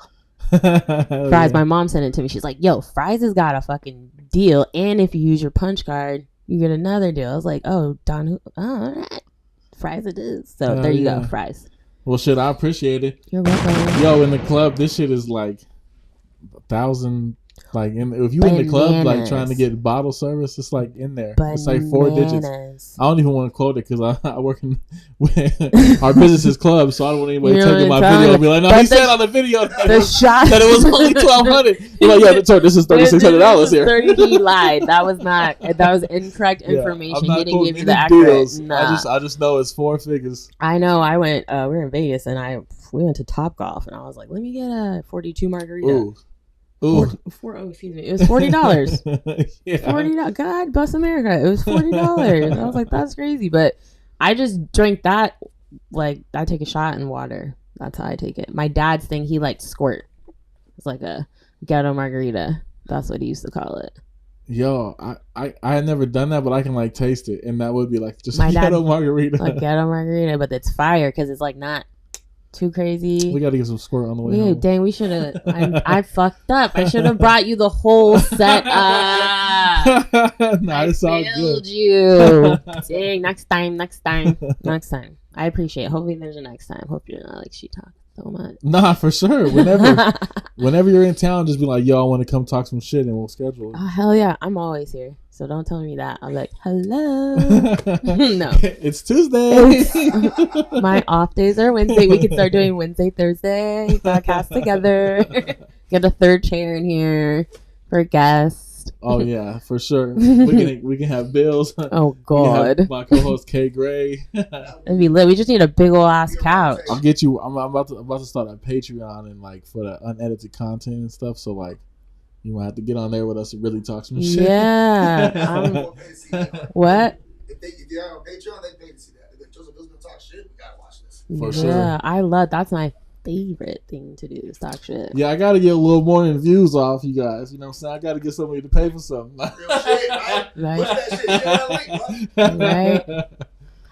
Fries. My mom sent it to me. She's like, "Yo, Fries has got a fucking deal, and if you use your punch card, you get another deal." I was like, "Oh, Don, all right, Fries it is." So there you go, Fries. Well, shit, I appreciate it. You're welcome. Yo, in the club, this shit is like 1,000. Like, if you in the club, like trying to get bottle service, it's like in there. It's like 4 digits. I don't even want to quote it because I work in our business is club, so I don't want anybody taking my video and be like, "No, he said on the video that it was only 1,200." You're like, "Yeah, this is $3,600 here." 30, he lied. That was not. That was incorrect information. He didn't give you the accurate. Nah. I just know it's 4 figures. I know. I went. We were in Vegas and we went to Top Golf and I was like, "Let me get a 42 margarita." Ooh. Excuse me. It was $40. Yeah. $40. God bless America. It was $40. I was like, that's crazy. But I just drank that. Like, I take a shot in water. That's how I take it. My dad's thing, he liked squirt. It's like a ghetto margarita. That's what he used to call it. Yo, I had never done that, but I can like taste it, and that would be like just a ghetto margarita. Like ghetto margarita, but it's fire because it's like not too crazy. We got to get some squirt on the way home. Dang, we should have. I fucked up. I should have brought you the whole set up. Nah, it's all good. You. Dang, next time. I appreciate it. Hopefully there's a next time. Hope you're not like she talk so much. Nah, for sure. Whenever you're in town, just be like, "Yo, I want to come talk some shit," and we'll schedule it. Oh, hell yeah. I'm always here. So don't tell me that. I'm like, hello. No. It's Tuesday. My off days are Wednesday. We can start doing Wednesday, Thursday podcast together. Get a third chair in here for guests. Oh yeah, for sure. We can have Bills. Oh God. My co-host Kay Gray. It'd be lit. We just need a big old ass couch. I'll get you. I'm about to start a Patreon and like for the unedited content and stuff. So like, you might have to get on there with us and really talk some shit. Yeah. What? If you're on Patreon, they pay to see that. If Joseph is gonna talk shit, we gotta watch this. For sure. Yeah, I love. That's my favorite thing to do. Is talk shit. Yeah, I gotta get a little more in views off you guys. You know what I'm saying? I gotta get somebody to pay for something. Real shit, right? Right. Push that shit. Share that link, bro. Right.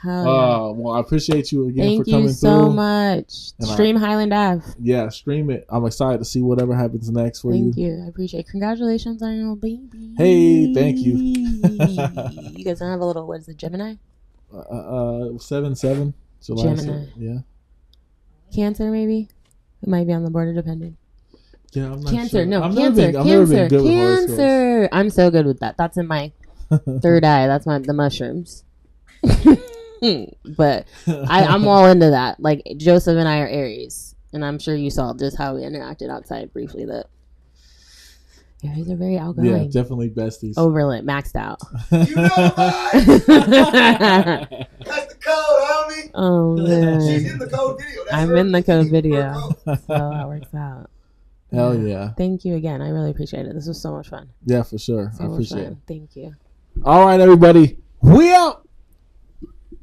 Well, I appreciate you again for coming through. Thank you so much. Stream Highland Ave. Yeah, stream it. I'm excited to see whatever happens next for you. Thank you. I appreciate it. Congratulations on your baby. Hey, thank you. You guys don't have a little, what is it, Gemini? 7/7. July Gemini. 7th. Yeah. Cancer, maybe? It might be on the border, depending. Yeah, I'm not Cancer, sure. no, I've Cancer, never been good with horoscopes. Cancer. I'm so good with that. That's in my third eye. That's the mushrooms. But I'm all into that. Like Joseph and I are Aries, and I'm sure you saw just how we interacted outside briefly. That Aries are very outgoing. Yeah, definitely besties. Overlit, maxed out. You know right? That's the code, homie. Oh man, She's in the code video. That's I'm in the code video, so that works out. Hell yeah! Thank you again. I really appreciate it. This was so much fun. Yeah, for sure. So I appreciate it. Thank you. All right, everybody. We out.